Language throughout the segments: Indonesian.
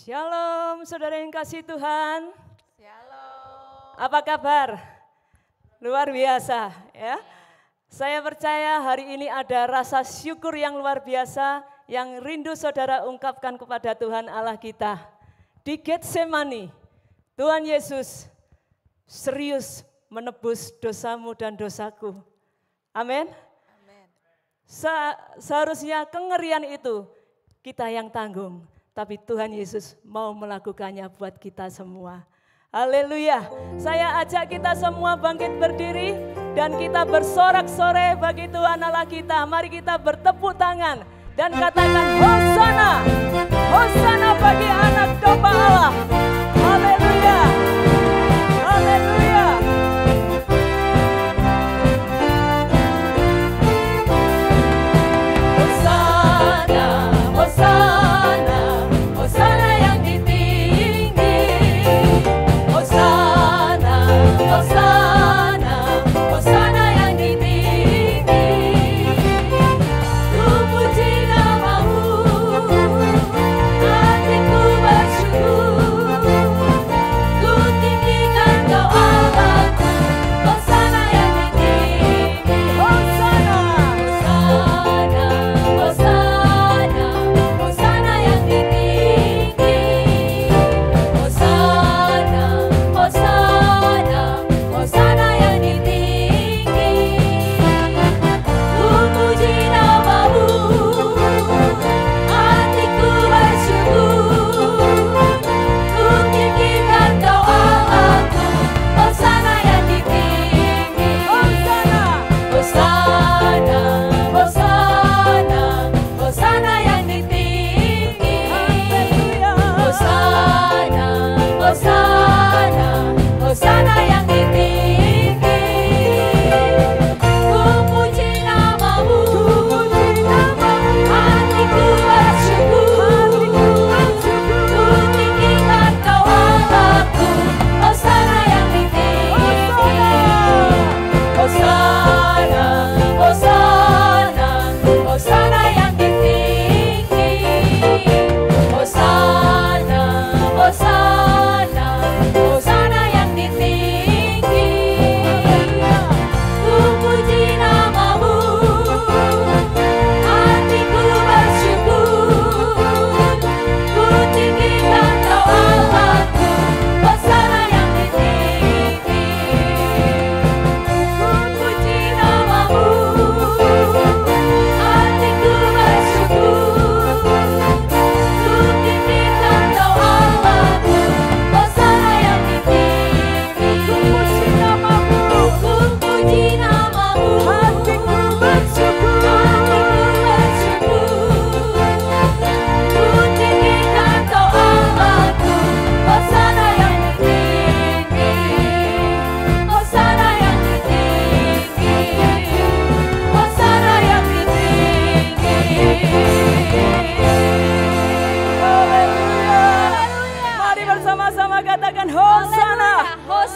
Shalom, saudara yang kasih Tuhan. Shalom. Apa kabar? Luar biasa ya. Saya percaya hari ini ada rasa syukur yang luar biasa yang rindu saudara ungkapkan kepada Tuhan Allah kita. Di Getsemani, Tuhan Yesus serius menebus dosamu dan dosaku. Amin. Seharusnya kengerian itu kita yang tanggung. Tapi Tuhan Yesus mau melakukannya buat kita semua. Haleluya. Saya ajak kita semua bangkit berdiri dan kita bersorak-sorai bagi Tuhan Allah kita. Mari kita bertepuk tangan dan katakan Hosana. Hosana bagi anak domba Allah. Haleluya. Haleluya. Hosana, Hosana. Hosana yang tinggi, Hosana, Hosana, Hosana yang tinggi. Ku puji namamu, hatiku bersyukur. Ku tinggikan Kau Allahku, Hosana yang tinggi. Hosana, Hosana, Hosana, Hosana yang tinggi. Hosana, Hosana, Hosana yang tinggi. Ku puji namamu, hatiku bersyukur. Ku tinggikan Kau Allahku, Hosana yang tinggi. Hosana, Hosana, Hosana, Hosana yang tinggi. Hosana, Hosana, Hosana yang tinggi. Ku puji namamu, hatiku bersyukur. Ku tinggikan Kau Allahku, Hosana yang tinggi. Hosana, Hosana, Hosana yang tinggi. Hosana, Hosana, Hosana yang tinggi. Ku puji namamu, hatiku bersyukur. Ku tinggikan Kau Allahku, Hosana yang tinggi. Ku puji namamu, hatiku bersyukur. Ku tinggikan Kau Allahku, Hosana yang tinggi. Ku puji namamu, hatiku bersyukur. Ku tinggikan Kau Allahku, Hosana yang tinggi. Hosana yang tinggi. Hosana yang tinggi. Haleluya. Mari bersama-sama katakan Hosana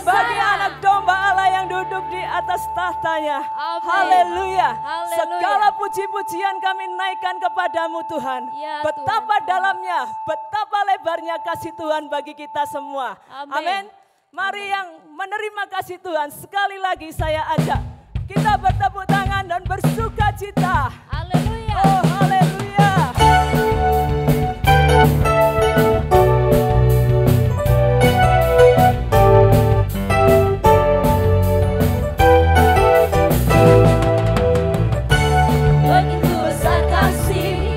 bagi anak domba Allah yang duduk di atas tahtanya. Amin. Haleluya. Haleluya. Segala puji-pujian kami naikkan kepadamu Tuhan. Ya, Betapa Tuhan. dalamnya, betapa lebarnya kasih Tuhan bagi kita semua. Amin. Amin. Mari yang menerima kasih Tuhan sekali lagi saya ajak kita bertepuk tangan dan bersuka cita. Haleluya. Oh haleluya. Begitu besar kasih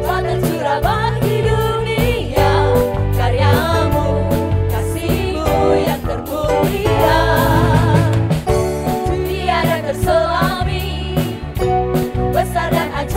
Kau tercurah bagi dunia. Karyamu, kasih-Mu yang termulia. Tiada terselami, besar dan ajaib.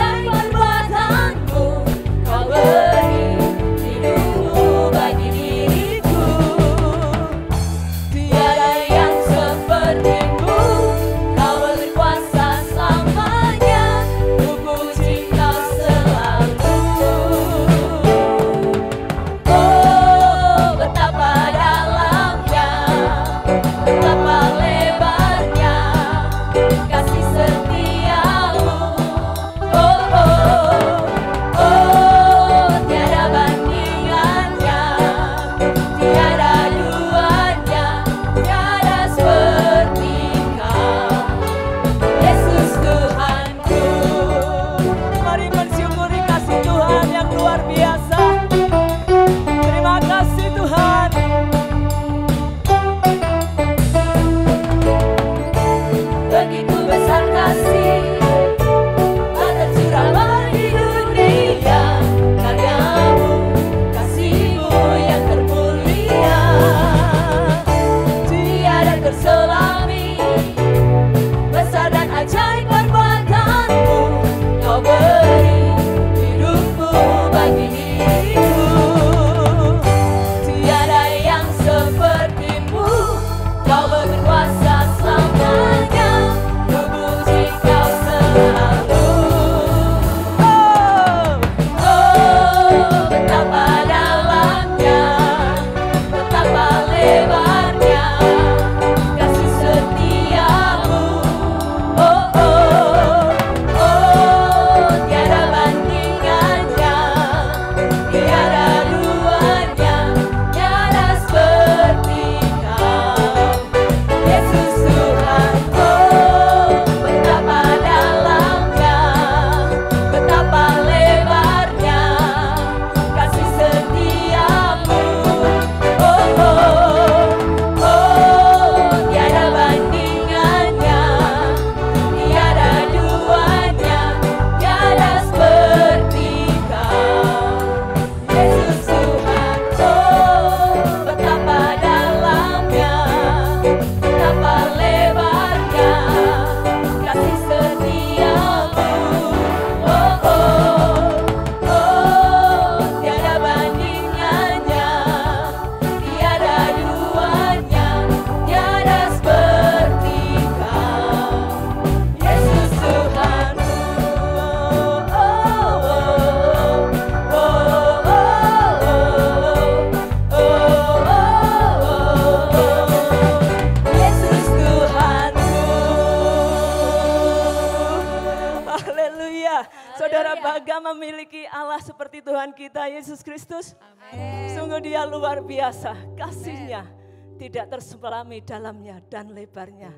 Saudara bangga memiliki Allah seperti Tuhan kita Yesus Kristus? Amin. Sungguh Dia luar biasa, kasih-Nya tidak terselami dalamnya dan lebarnya.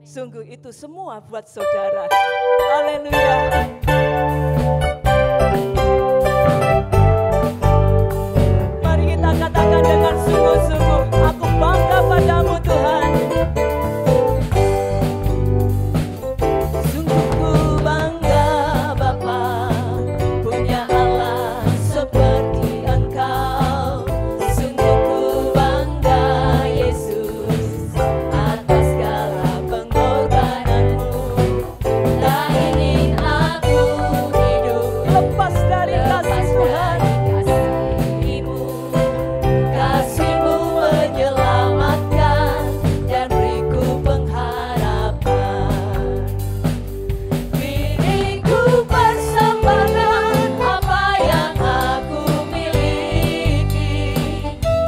Sungguh itu semua buat saudara. Haleluya. Mari kita katakan dengan sungguh-sungguh, aku bangga padamu Tuhan. Sungguh ku bangga Bapa, punya Allah seperti Engkau. Sungguh ku bangga Yesus, atas segala pengorbananmu. Tak ingin aku hidup lepas dari kasih Tuhan. Kasih-Mu menyelamatkan dan beriku pengharapan. Diriku persembahkan apa yang aku miliki.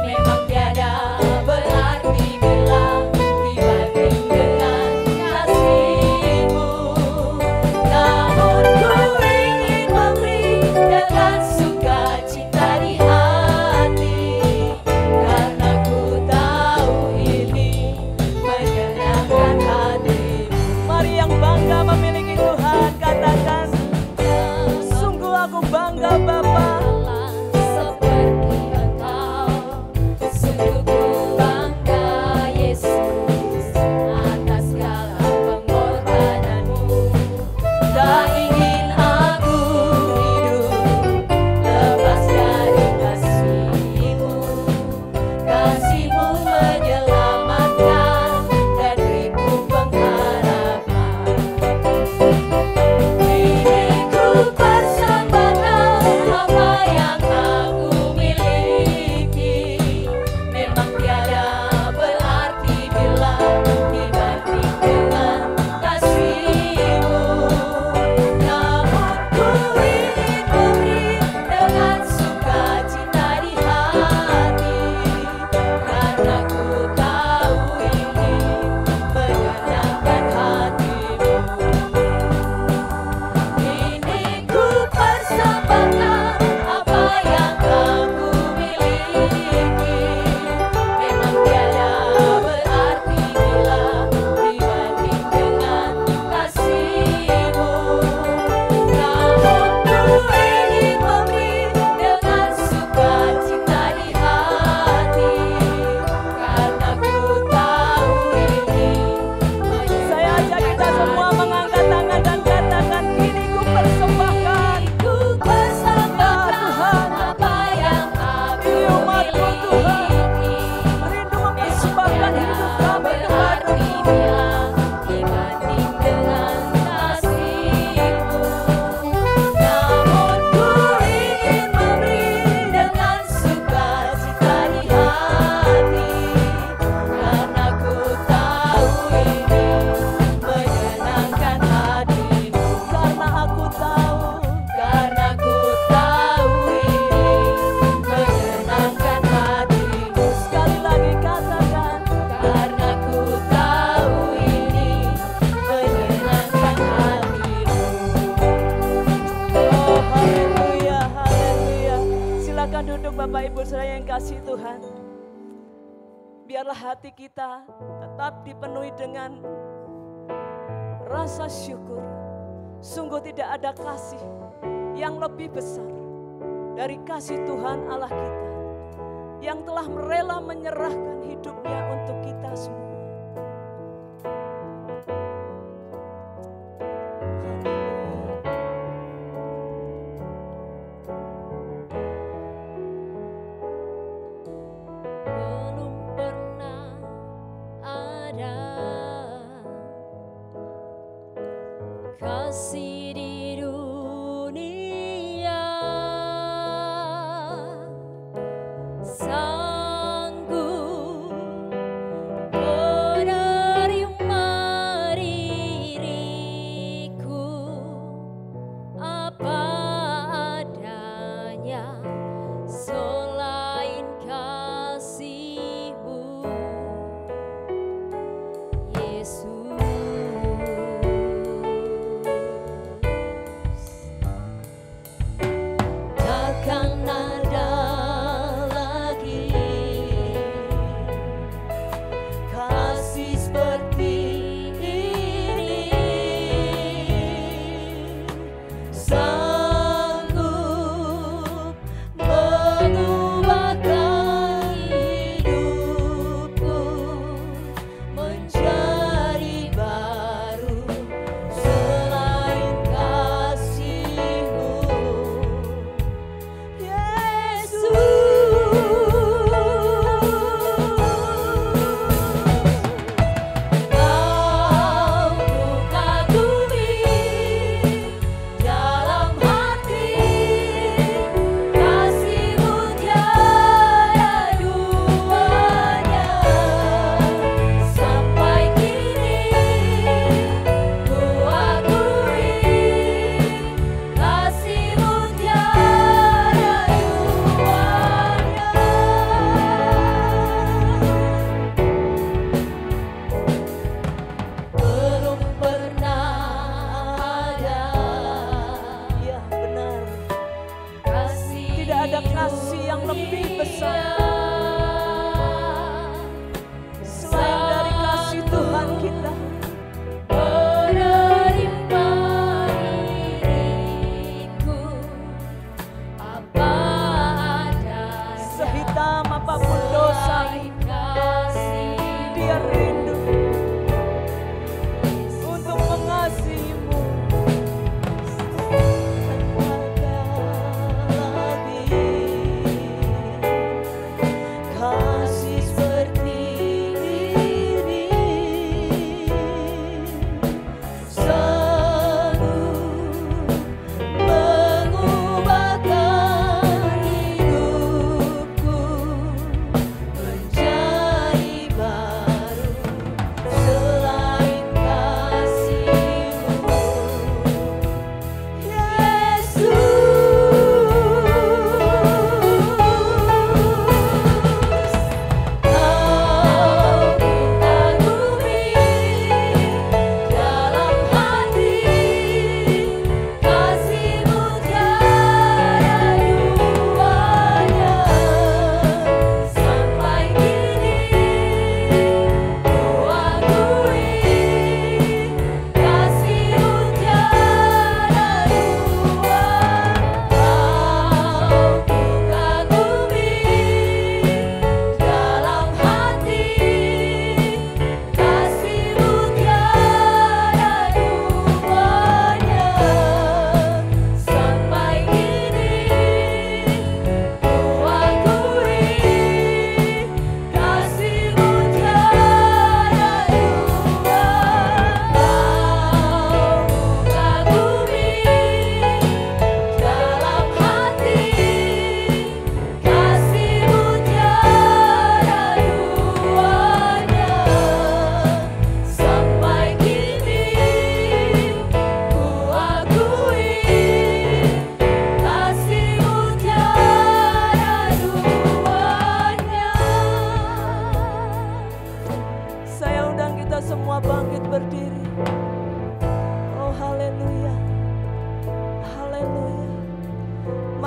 Memang tiada berarti bila dibanding dengan kasih-Mu. Namun ku ingin memberi dengan sukacita di hati, karena ku tahu ini menyenangkan hati-Mu. Mari yang bangga memiliki Tuhan katakan, sungguh aku bangga Bapa seperti Engkau. Sungguh ku bangga Yesus, atas segala pengorbananmu. Tak ingin aku hidup lepas dari kasih-Mu. Kasih-Mu menyelamatkan dan beriku pengharapan. Diriku persembahkan apa yang aku miliki. Memang tiada berarti bila dibanding dengan kasih-Mu. Namun ku ingin memberi dengan sukacita di hati, karena ku tahu ini menyenangkan hati-Mu. Ini ku persembahkan apa yang aku miliki. Memang tiada berarti bila dibanding dengan kasih-Mu. Namun ku ingin memberi dengan sukacita di hati, karena ku tahu ini. Saya ajak kita semua mengangkat tangan dan katakan, kini ku persembahkan. Ku persembahkan apa yang aku miliki. Rindu mempersembahkan hidup kami kepadamu. Dibanding dengan kasih-Mu. Namun ku ingin memberi dengan sukacita di hati, karena ku tahu ini menyenangkan hati-Mu. Karena aku tahu ini menyenangkan hati-Mu. Sekali lagi katakan, karena ku tahu ini menyenangkan hati-Mu. Oh haleluya, haleluya. Silakan duduk Bapak Ibu saudara yang kasih Tuhan. Biarlah hati kita tetap dipenuhi dengan rasa syukur. Sungguh tidak ada kasih yang lebih besar dari kasih Tuhan Allah kita, yang telah rela menyerahkan hidupnya untuk kita semua. Belum pernah ada kasih di dunia sanggup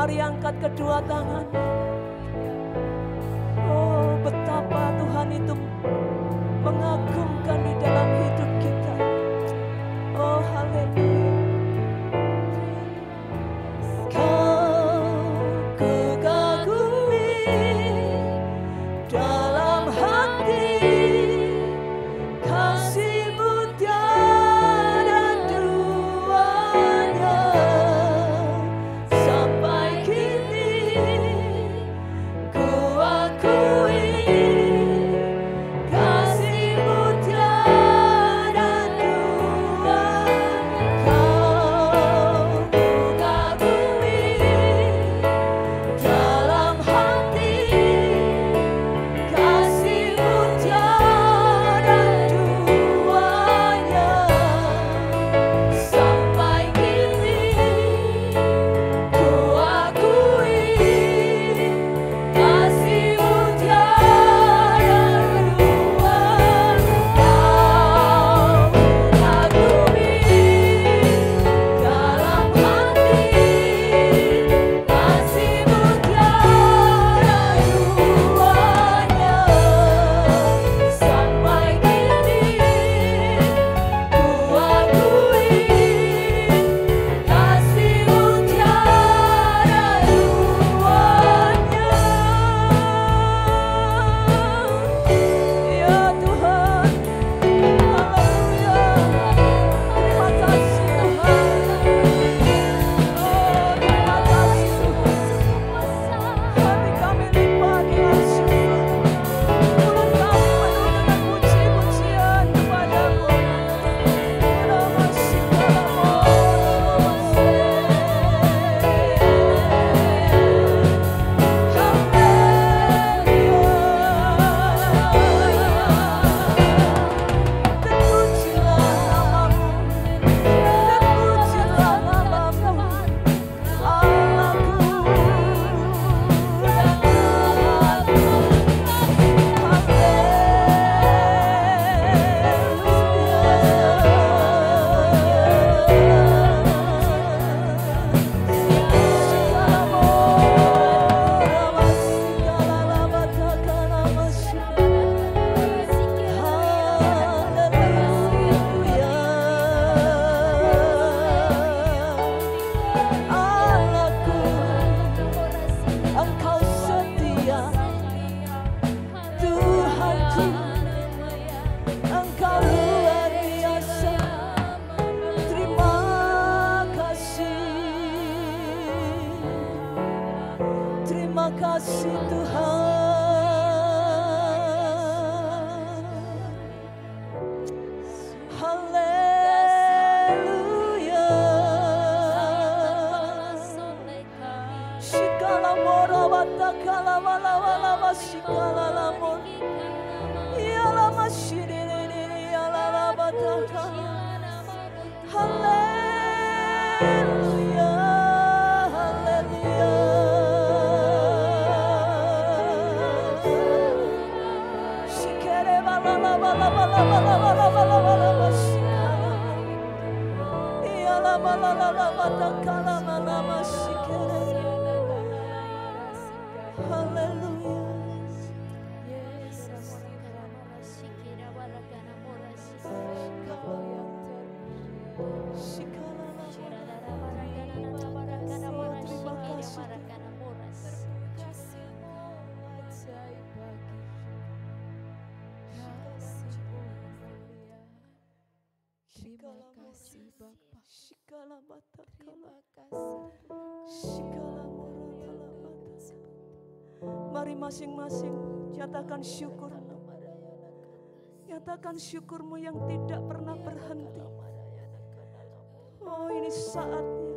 Mari angkat kedua tangan. Oh, betapa Tuhan itu mengagumkan di dalam hidup kita. Oh, haleluya. Kau kukagumi dalam hati, kasih-Mu tiada duanya. Sampai kini ku akui kasih-Mu tiada dua. Kau kukagumi dalam hati, kasih-Mu tiada duanya. Sampai kini ku akui kasih-Mu tiada dua. Kau kukagumi dalam hati, kasih-Mu tiada duanya. Sampai kini ku akui kasih-Mu tiada duanya. Ya Tuhan, haleluya. Terima kasih Tuhan. Oh, terima kasih Tuhan. Hati kami limpah dengan syukur. Mulut kami penuh dengan puji-pujian kepadamu. Engkau setia, Tuhanku, Engkau luar biasa. Terima kasih Tuhan. Haleluya. Shikala mora batakala wala wala masikala lamon. Yala mashiriri yala la batakala. Haleluya. Haleluya. Shikere wala la wala wala wala wala wala wala masikala. Yala wala la la batakala wala masikere. Haleluya. Terima kasih Bapa. Shikala bata kala. Shikala mora bata. Mari masing-masing nyatakan syukur-Mu. Nyatakan syukur-Mu yang tidak pernah berhenti. Oh, ini saatnya.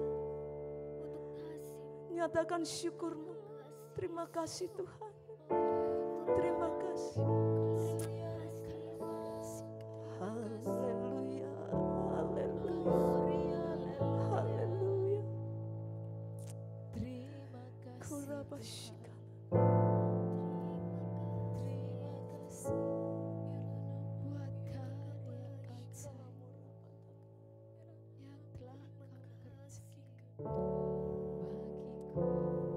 Nyatakan syukur-Mu. Terima kasih Tuhan. Terima kasih. Haleluya. Haleluya. Haleluya. Terima kasih. Kurabashika. Terima kasih. Buat karya kasih yang telah Kau kerjakan bagiku.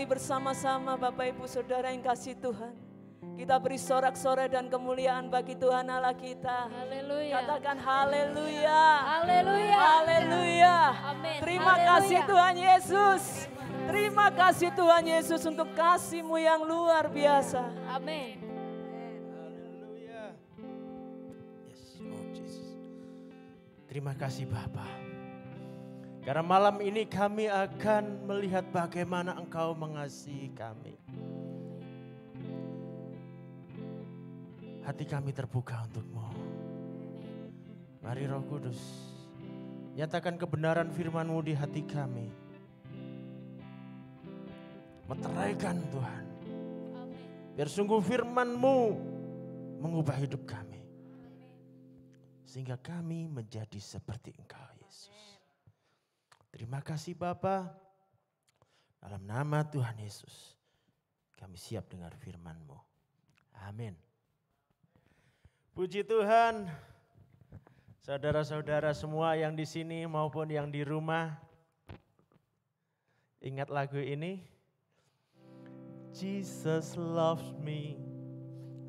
Mari bersama-sama Bapak Ibu Saudara yang kasih Tuhan. Kita beri sorak-sorai dan kemuliaan bagi Tuhan Allah kita. Haleluya. Katakan haleluya. Haleluya. Haleluya. Amin. Terima Haleluya. kasih Tuhan Yesus. Terima kasih Tuhan Yesus untuk kasih-Mu yang luar biasa. Amin. Haleluya. Yes, Lord Jesus. Terima kasih Bapa. Karena malam ini kami akan melihat bagaimana Engkau mengasihi kami. Hati kami terbuka untuk-Mu. Mari Roh Kudus, nyatakan kebenaran firman-Mu di hati kami. Meteraikan Tuhan. Amin. Biar sungguh firman-Mu mengubah hidup kami. Sehingga kami menjadi seperti Engkau Yesus. Terima kasih Bapa. Dalam nama Tuhan Yesus, kami siap dengar firman-Mu. Amin. Puji Tuhan. Saudara-saudara semua yang di sini maupun yang di rumah. Ingat lagu ini? Jesus loves me,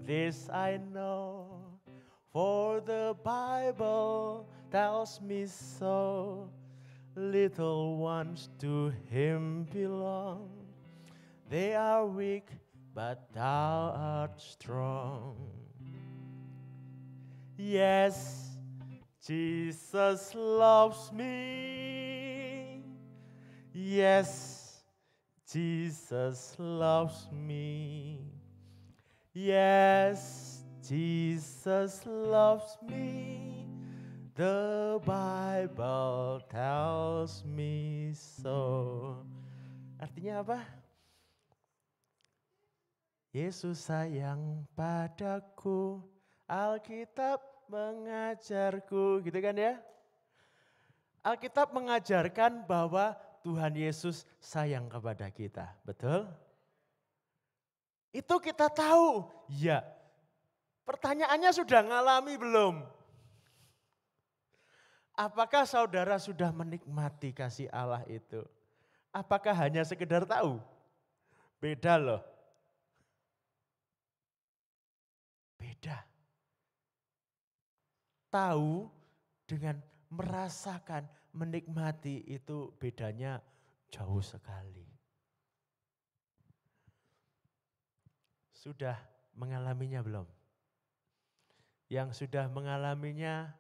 this I know, for the Bible tells me so. Little ones to Him belong, they are weak but Thou art strong. Yes, Jesus loves me, yes, Jesus loves me. Yes, Jesus loves me. The Bible tells me so. Artinya apa? Yesus sayang padaku, Alkitab mengajarku, gitu kan ya? Alkitab mengajarkan bahwa Tuhan Yesus sayang kepada kita, betul? Itu kita tahu, ya. Pertanyaannya sudah ngalami belum? Apakah saudara sudah menikmati kasih Allah itu? Apakah hanya sekedar tahu? Beda loh. Beda. Tahu dengan merasakan, menikmati itu bedanya jauh sekali. Sudah mengalaminya belum? Yang sudah mengalaminya,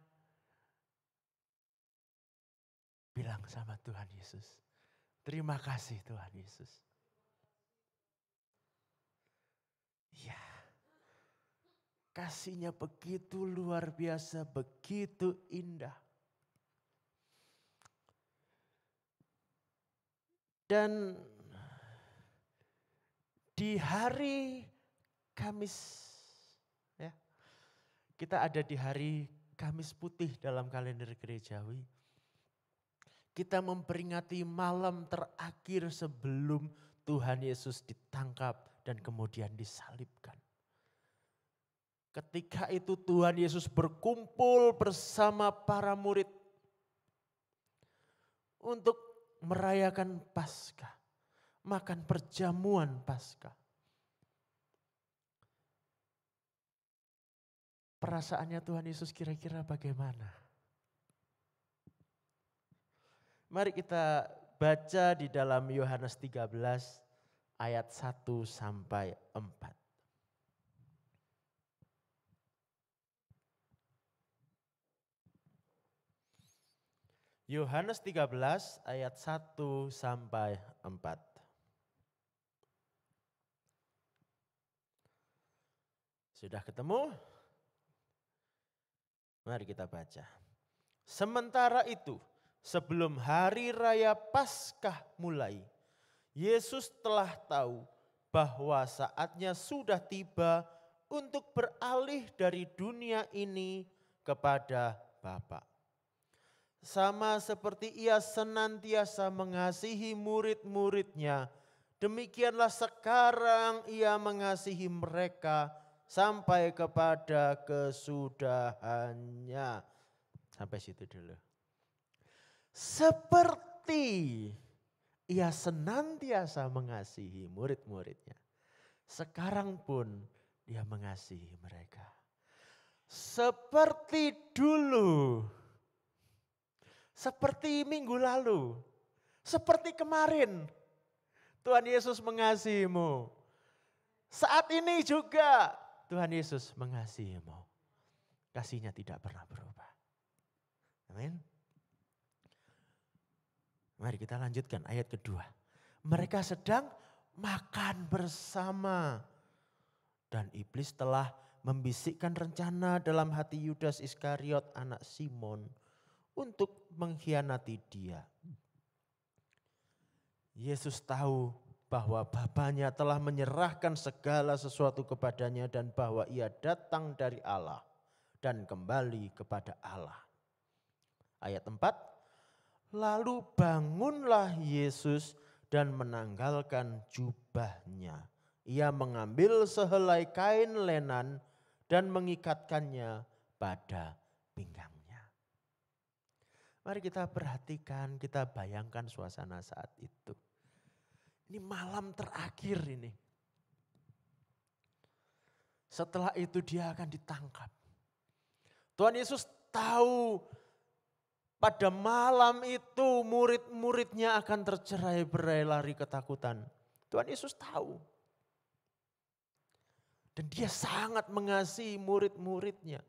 bilang sama Tuhan Yesus, terima kasih Tuhan Yesus. Ya, kasih-Nya begitu luar biasa, begitu indah. Dan di hari Kamis, ya, kita ada di hari Kamis Putih dalam kalender gerejawi. Kita memperingati malam terakhir sebelum Tuhan Yesus ditangkap dan kemudian disalibkan. Ketika itu Tuhan Yesus berkumpul bersama para murid untuk merayakan Paskah, makan perjamuan Paskah. Perasaannya Tuhan Yesus kira-kira bagaimana? Mari kita baca di dalam Yohanes 13 ayat 1 sampai 4. Yohanes 13 ayat 1 sampai 4. Sudah ketemu? Mari kita baca. Sementara itu, sebelum hari raya Paskah mulai, Yesus telah tahu bahwa saatnya sudah tiba untuk beralih dari dunia ini kepada Bapa. Sama seperti Ia senantiasa mengasihi murid-muridnya, demikianlah sekarang Ia mengasihi mereka sampai kepada kesudahannya. Sampai situ dulu. Seperti ia senantiasa mengasihi murid-muridnya. Sekarang pun dia mengasihi mereka. Seperti dulu, seperti minggu lalu, seperti kemarin, Tuhan Yesus mengasihimu. Saat ini juga Tuhan Yesus mengasihimu. Kasihnya tidak pernah berubah. Amin. Mari kita lanjutkan ayat kedua. Mereka sedang makan bersama. Dan iblis telah membisikkan rencana dalam hati Yudas Iskariot anak Simon untuk mengkhianati dia. Yesus tahu bahwa Bapanya telah menyerahkan segala sesuatu kepadanya dan bahwa ia datang dari Allah dan kembali kepada Allah. Ayat 4, lalu bangunlah Yesus dan menanggalkan jubahnya. Ia mengambil sehelai kain lenan dan mengikatkannya pada pinggangnya. Mari kita perhatikan, kita bayangkan suasana saat itu. Ini malam terakhir ini. Setelah itu dia akan ditangkap. Tuhan Yesus tahu pada malam itu murid-muridnya akan tercerai-berai lari ketakutan. Tuhan Yesus tahu. Dan dia sangat mengasihi murid-muridnya.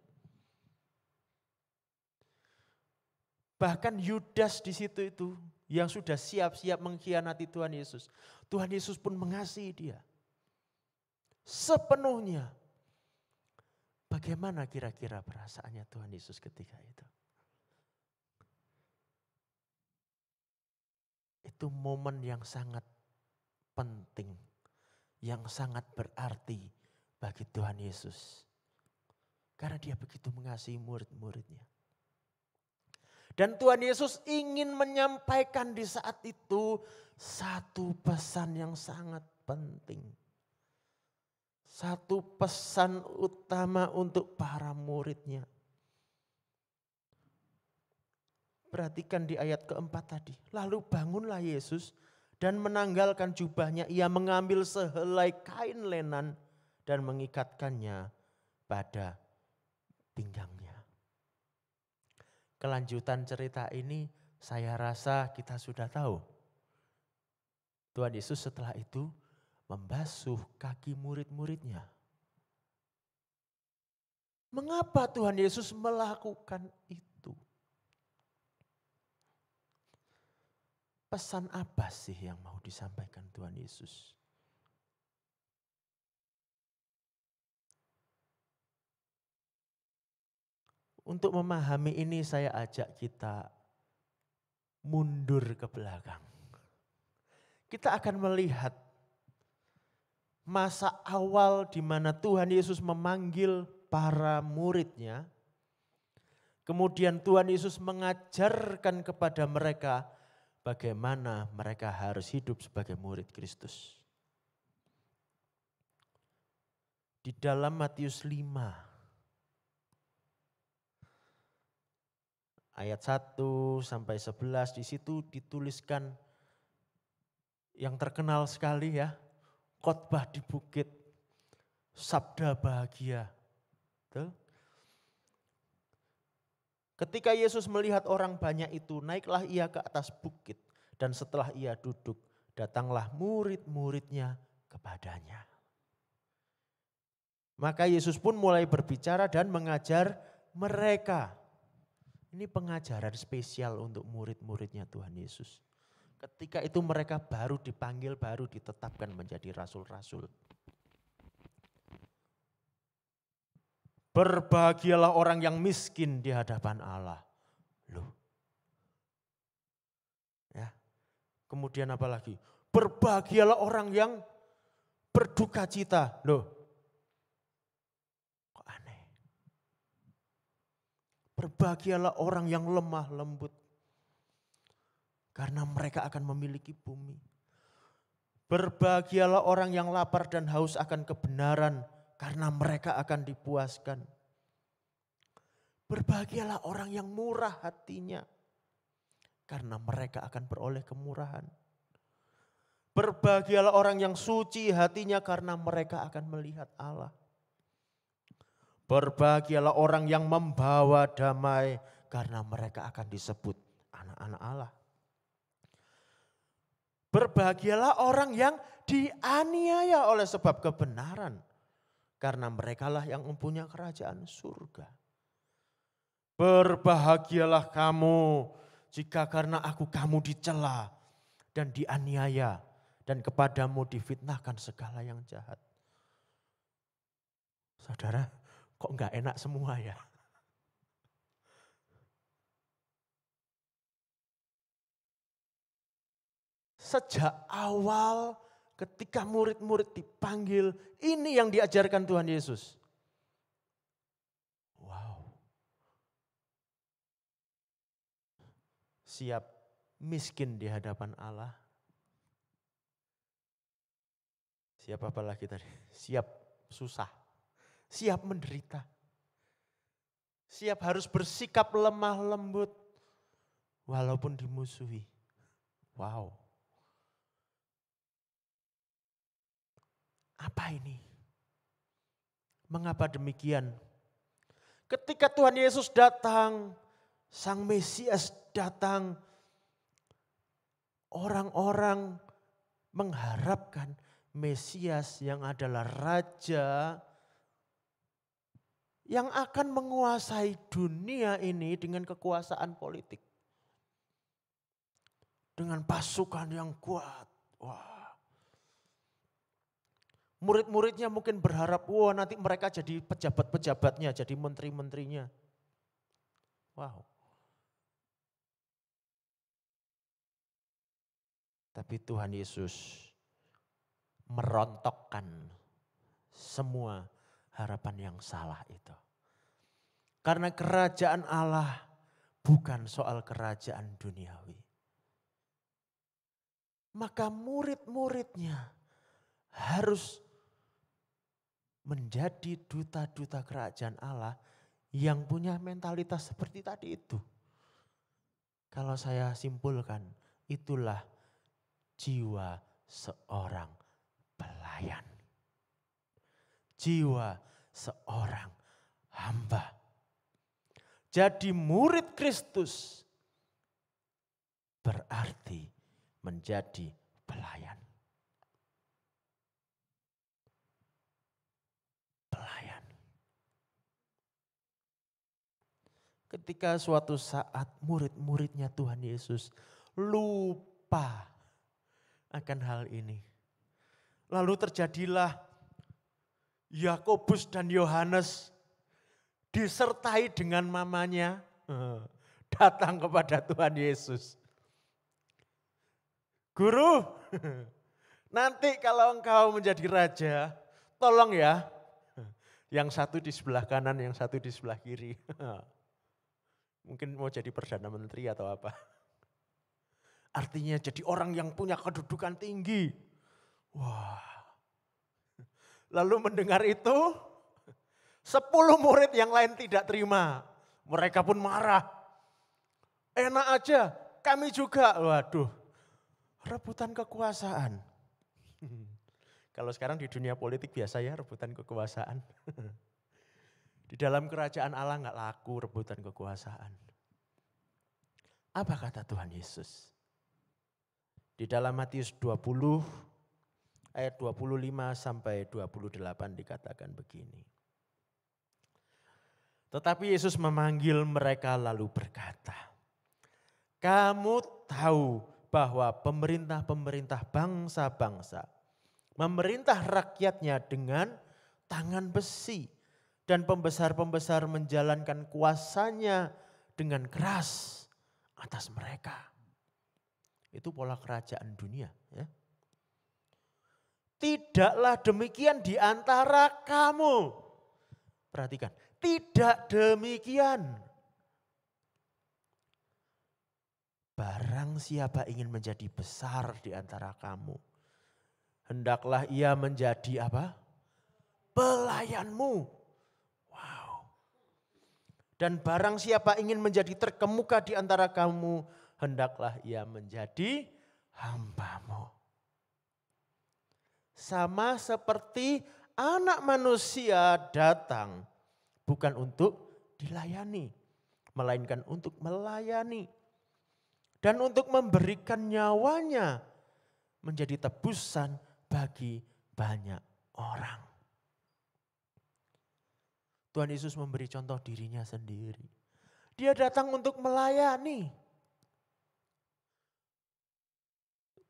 Bahkan Yudas di situ itu yang sudah siap-siap mengkhianati Tuhan Yesus. Tuhan Yesus pun mengasihi dia. Sepenuhnya. Bagaimana kira-kira perasaannya Tuhan Yesus ketika itu? Itu momen yang sangat penting. Yang sangat berarti bagi Tuhan Yesus. Karena dia begitu mengasihi murid-muridnya. Dan Tuhan Yesus ingin menyampaikan di saat itu satu pesan yang sangat penting. Satu pesan utama untuk para muridnya. Perhatikan di ayat keempat tadi. Lalu bangunlah Yesus dan menanggalkan jubahnya. Ia mengambil sehelai kain lenan dan mengikatkannya pada pinggangnya. Kelanjutan cerita ini saya rasa kita sudah tahu. Tuhan Yesus setelah itu membasuh kaki murid-muridnya. Mengapa Tuhan Yesus melakukan itu? Pesan apa sih yang mau disampaikan Tuhan Yesus? Untuk memahami ini saya ajak kita mundur ke belakang. Kita akan melihat masa awal di mana Tuhan Yesus memanggil para muridnya. Kemudian Tuhan Yesus mengajarkan kepada mereka bagaimana mereka harus hidup sebagai murid Kristus. Di dalam Matius 5 ayat 1 sampai 11 di situ dituliskan yang terkenal sekali ya, khotbah di bukit, sabda bahagia. Betul? Ketika Yesus melihat orang banyak itu, naiklah ia ke atas bukit dan setelah ia duduk, datanglah murid-muridnya kepadanya. Maka Yesus pun mulai berbicara dan mengajar mereka. Ini pengajaran spesial untuk murid-muridnya Tuhan Yesus. Ketika itu mereka baru dipanggil, baru ditetapkan menjadi rasul-rasul. Berbahagialah orang yang miskin di hadapan Allah. Loh. Ya. Kemudian apa lagi? Berbahagialah orang yang berduka cita. Loh. Berbahagialah orang yang lemah lembut. Karena mereka akan memiliki bumi. Berbahagialah orang yang lapar dan haus akan kebenaran. Karena mereka akan dipuaskan. Berbahagialah orang yang murah hatinya. Karena mereka akan beroleh kemurahan. Berbahagialah orang yang suci hatinya karena mereka akan melihat Allah. Berbahagialah orang yang membawa damai karena mereka akan disebut anak-anak Allah. Berbahagialah orang yang dianiaya oleh sebab kebenaran karena merekalah yang mempunyai kerajaan surga. Berbahagialah kamu jika karena aku kamu dicela dan dianiaya dan kepadamu difitnahkan segala yang jahat. Saudara, kok enggak enak semua ya? Sejak awal ketika murid-murid dipanggil, ini yang diajarkan Tuhan Yesus. Wow. Siap miskin di hadapan Allah. Siap apa lagi tadi? Siap susah. Siap menderita. Siap harus bersikap lemah lembut. Walaupun dimusuhi. Wow. Apa ini? Mengapa demikian? Ketika Tuhan Yesus datang, Sang Mesias datang, orang-orang mengharapkan Mesias yang adalah Raja yang akan menguasai dunia ini dengan kekuasaan politik. Dengan pasukan yang kuat. Wah. Murid-muridnya mungkin berharap, wah nanti mereka jadi pejabat-pejabatnya, jadi menteri-menterinya. Wow. Tapi Tuhan Yesus merontokkan semua harapan yang salah itu. Karena kerajaan Allah bukan soal kerajaan duniawi. Maka murid-muridnya harus menjadi duta-duta kerajaan Allah yang punya mentalitas seperti tadi itu. Kalau saya simpulkan, itulah jiwa seorang pelayan. Jiwa seorang hamba. Jadi murid Kristus berarti menjadi pelayan. Ketika suatu saat murid-muridnya Tuhan Yesus lupa akan hal ini. Lalu terjadilah Yakobus dan Yohanes disertai dengan mamanya datang kepada Tuhan Yesus. Guru, nanti kalau engkau menjadi raja, tolong ya. Yang satu di sebelah kanan, yang satu di sebelah kiri. Mungkin mau jadi Perdana Menteri atau apa. Artinya jadi orang yang punya kedudukan tinggi. Wah. Lalu mendengar itu, 10 murid yang lain tidak terima. Mereka pun marah. Enak aja, kami juga. Waduh, rebutan kekuasaan. Kalau sekarang di dunia politik biasa ya rebutan kekuasaan. Di dalam kerajaan Allah enggak laku rebutan kekuasaan. Apa kata Tuhan Yesus? Di dalam Matius 20 ayat 25 sampai 28 dikatakan begini. Tetapi Yesus memanggil mereka lalu berkata, kamu tahu bahwa pemerintah-pemerintah bangsa-bangsa memerintah rakyatnya dengan tangan besi. Dan pembesar-pembesar menjalankan kuasanya dengan keras atas mereka. Itu pola kerajaan dunia. Ya. Tidaklah demikian di antara kamu. Perhatikan, tidak demikian. Barang siapa ingin menjadi besar di antara kamu, hendaklah ia menjadi apa? Pelayanmu. Dan barang siapa ingin menjadi terkemuka di antara kamu, hendaklah ia menjadi hambamu. sama seperti Anak Manusia datang bukan untuk dilayani, melainkan untuk melayani dan untuk memberikan nyawanya menjadi tebusan bagi banyak orang. Tuhan Yesus memberi contoh dirinya sendiri. Dia datang untuk melayani.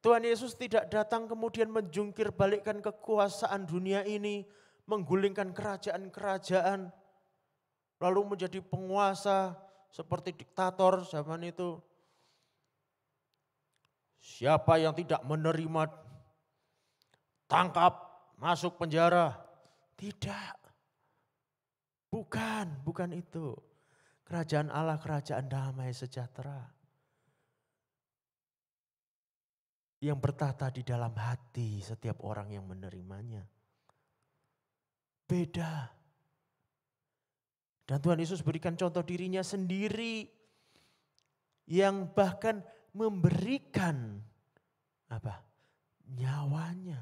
Tuhan Yesus tidak datang kemudian menjungkir balikkan kekuasaan dunia ini, menggulingkan kerajaan-kerajaan, lalu menjadi penguasa seperti diktator zaman itu. Siapa yang tidak menerima, tangkap, masuk penjara. Tidak. Bukan itu. Kerajaan Allah, kerajaan damai sejahtera. Yang bertata di dalam hati setiap orang yang menerimanya. Beda. Dan Tuhan Yesus berikan contoh dirinya sendiri. Yang bahkan memberikan nyawanya.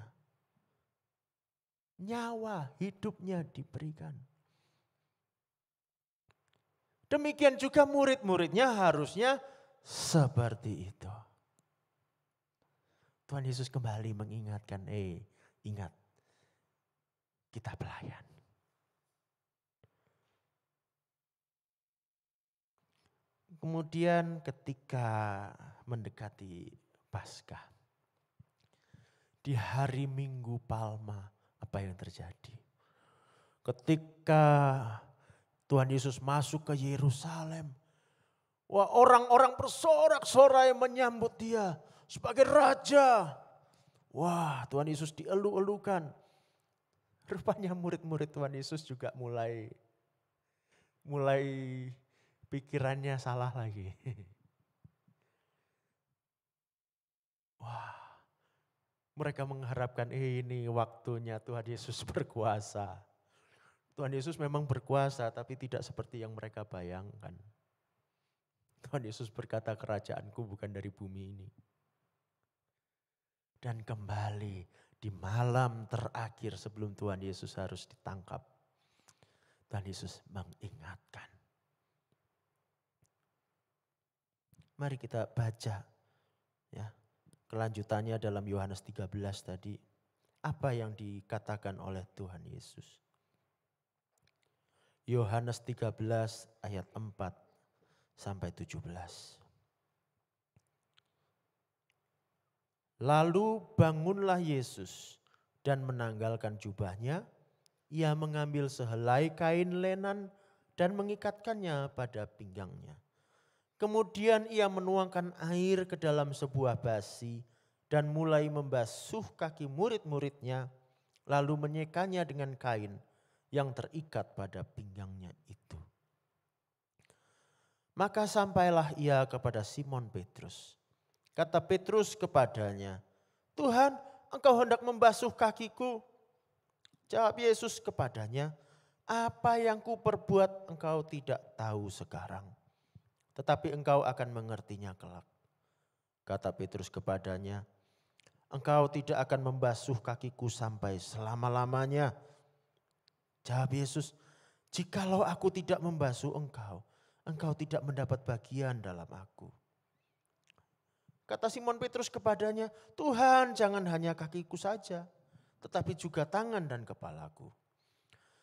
Nyawa hidupnya diberikan. Demikian juga murid-muridnya harusnya seperti itu. Tuhan Yesus kembali mengingatkan, ingat, kita pelayan. Kemudian ketika mendekati Paskah, di hari Minggu Palma, apa yang terjadi? Ketika Tuhan Yesus masuk ke Yerusalem, wah, orang-orang bersorak-sorai menyambut dia sebagai raja. Wah, Tuhan Yesus dielu-elukan. Rupanya murid-murid Tuhan Yesus juga mulai pikirannya salah lagi. Wah, mereka mengharapkan ini waktunya Tuhan Yesus berkuasa. Tuhan Yesus memang berkuasa tapi tidak seperti yang mereka bayangkan. Tuhan Yesus berkata, kerajaanku bukan dari bumi ini. Dan kembali di malam terakhir sebelum Tuhan Yesus harus ditangkap, Tuhan Yesus mengingatkan. Mari kita baca ya, kelanjutannya dalam Yohanes 13 tadi. Apa yang dikatakan oleh Tuhan Yesus. Yohanes 13 ayat 4 sampai 17. Lalu bangunlah Yesus dan menanggalkan jubahnya. Ia mengambil sehelai kain lenan dan mengikatkannya pada pinggangnya. Kemudian ia menuangkan air ke dalam sebuah basi dan mulai membasuh kaki murid-muridnya, lalu menyekanya dengan kain yang terikat pada pinggangnya itu. Maka sampailah ia kepada Simon Petrus. Kata Petrus kepadanya, Tuhan, engkau hendak membasuh kakiku? Jawab Yesus kepadanya, apa yang kuperbuat engkau tidak tahu sekarang, tetapi engkau akan mengertinya kelak. Kata Petrus kepadanya, engkau tidak akan membasuh kakiku sampai selama-lamanya. Jawab Yesus, jikalau aku tidak membasuh engkau, engkau tidak mendapat bagian dalam aku. Kata Simon Petrus kepadanya, Tuhan, jangan hanya kakiku saja, tetapi juga tangan dan kepalaku.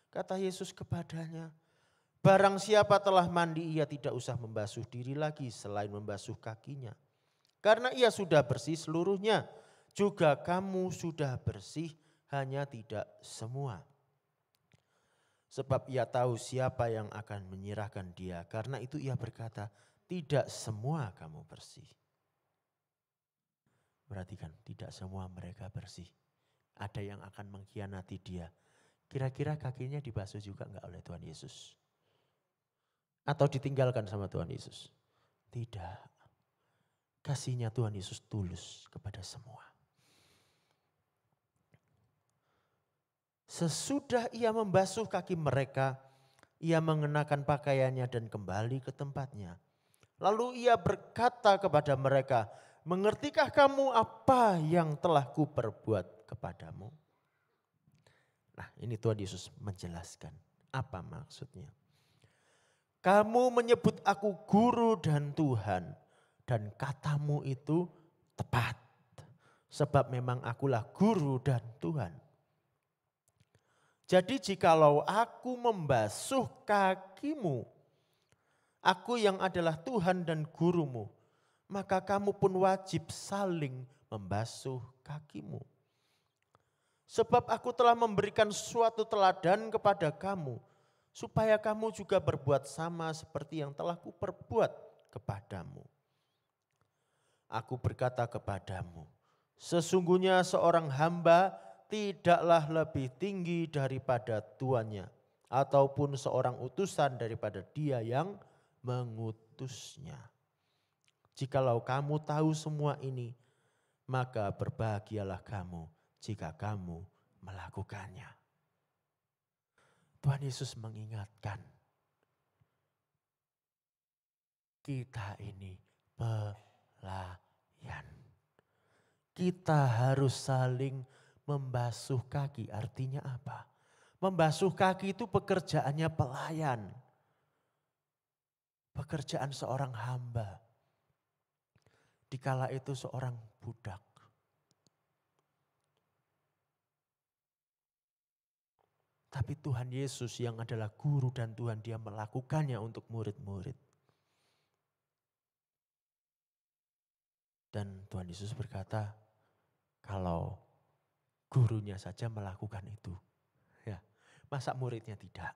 Kata Yesus kepadanya, barang siapa telah mandi, ia tidak usah membasuh diri lagi selain membasuh kakinya. Karena ia sudah bersih seluruhnya, juga kamu sudah bersih, hanya tidak semua. Sebab ia tahu siapa yang akan menyerahkan dia. Karena itu ia berkata, tidak semua kamu bersih. Perhatikan, tidak semua mereka bersih. Ada yang akan mengkhianati dia. Kira-kira kakinya dibasuh juga enggak oleh Tuhan Yesus? Atau ditinggalkan sama Tuhan Yesus? Tidak. Kasihnya Tuhan Yesus tulus kepada semua. Sesudah ia membasuh kaki mereka, ia mengenakan pakaiannya dan kembali ke tempatnya. Lalu ia berkata kepada mereka, mengertikah kamu apa yang telah kuperbuat kepadamu? Nah, ini Tuhan Yesus menjelaskan apa maksudnya. Kamu menyebut aku guru dan Tuhan, dan katamu itu tepat. Sebab memang akulah guru dan Tuhan. Jadi jikalau aku membasuh kakimu, aku yang adalah Tuhan dan gurumu, maka kamu pun wajib saling membasuh kakimu. Sebab aku telah memberikan suatu teladan kepada kamu, supaya kamu juga berbuat sama seperti yang telah kuperbuat kepadamu. Aku berkata kepadamu, sesungguhnya seorang hamba tidaklah lebih tinggi daripada tuannya, ataupun seorang utusan daripada dia yang mengutusnya. Jikalau kamu tahu semua ini, maka berbahagialah kamu jika kamu melakukannya. Tuhan Yesus mengingatkan kita ini pelayan. Kita harus saling membasuh kaki. Artinya apa? Membasuh kaki itu pekerjaannya pelayan. Pekerjaan seorang hamba. Dikala itu seorang budak. Tapi Tuhan Yesus yang adalah guru dan Tuhan, dia melakukannya untuk murid-murid. Dan Tuhan Yesus berkata, kalau gurunya saja melakukan itu, ya, masa muridnya tidak?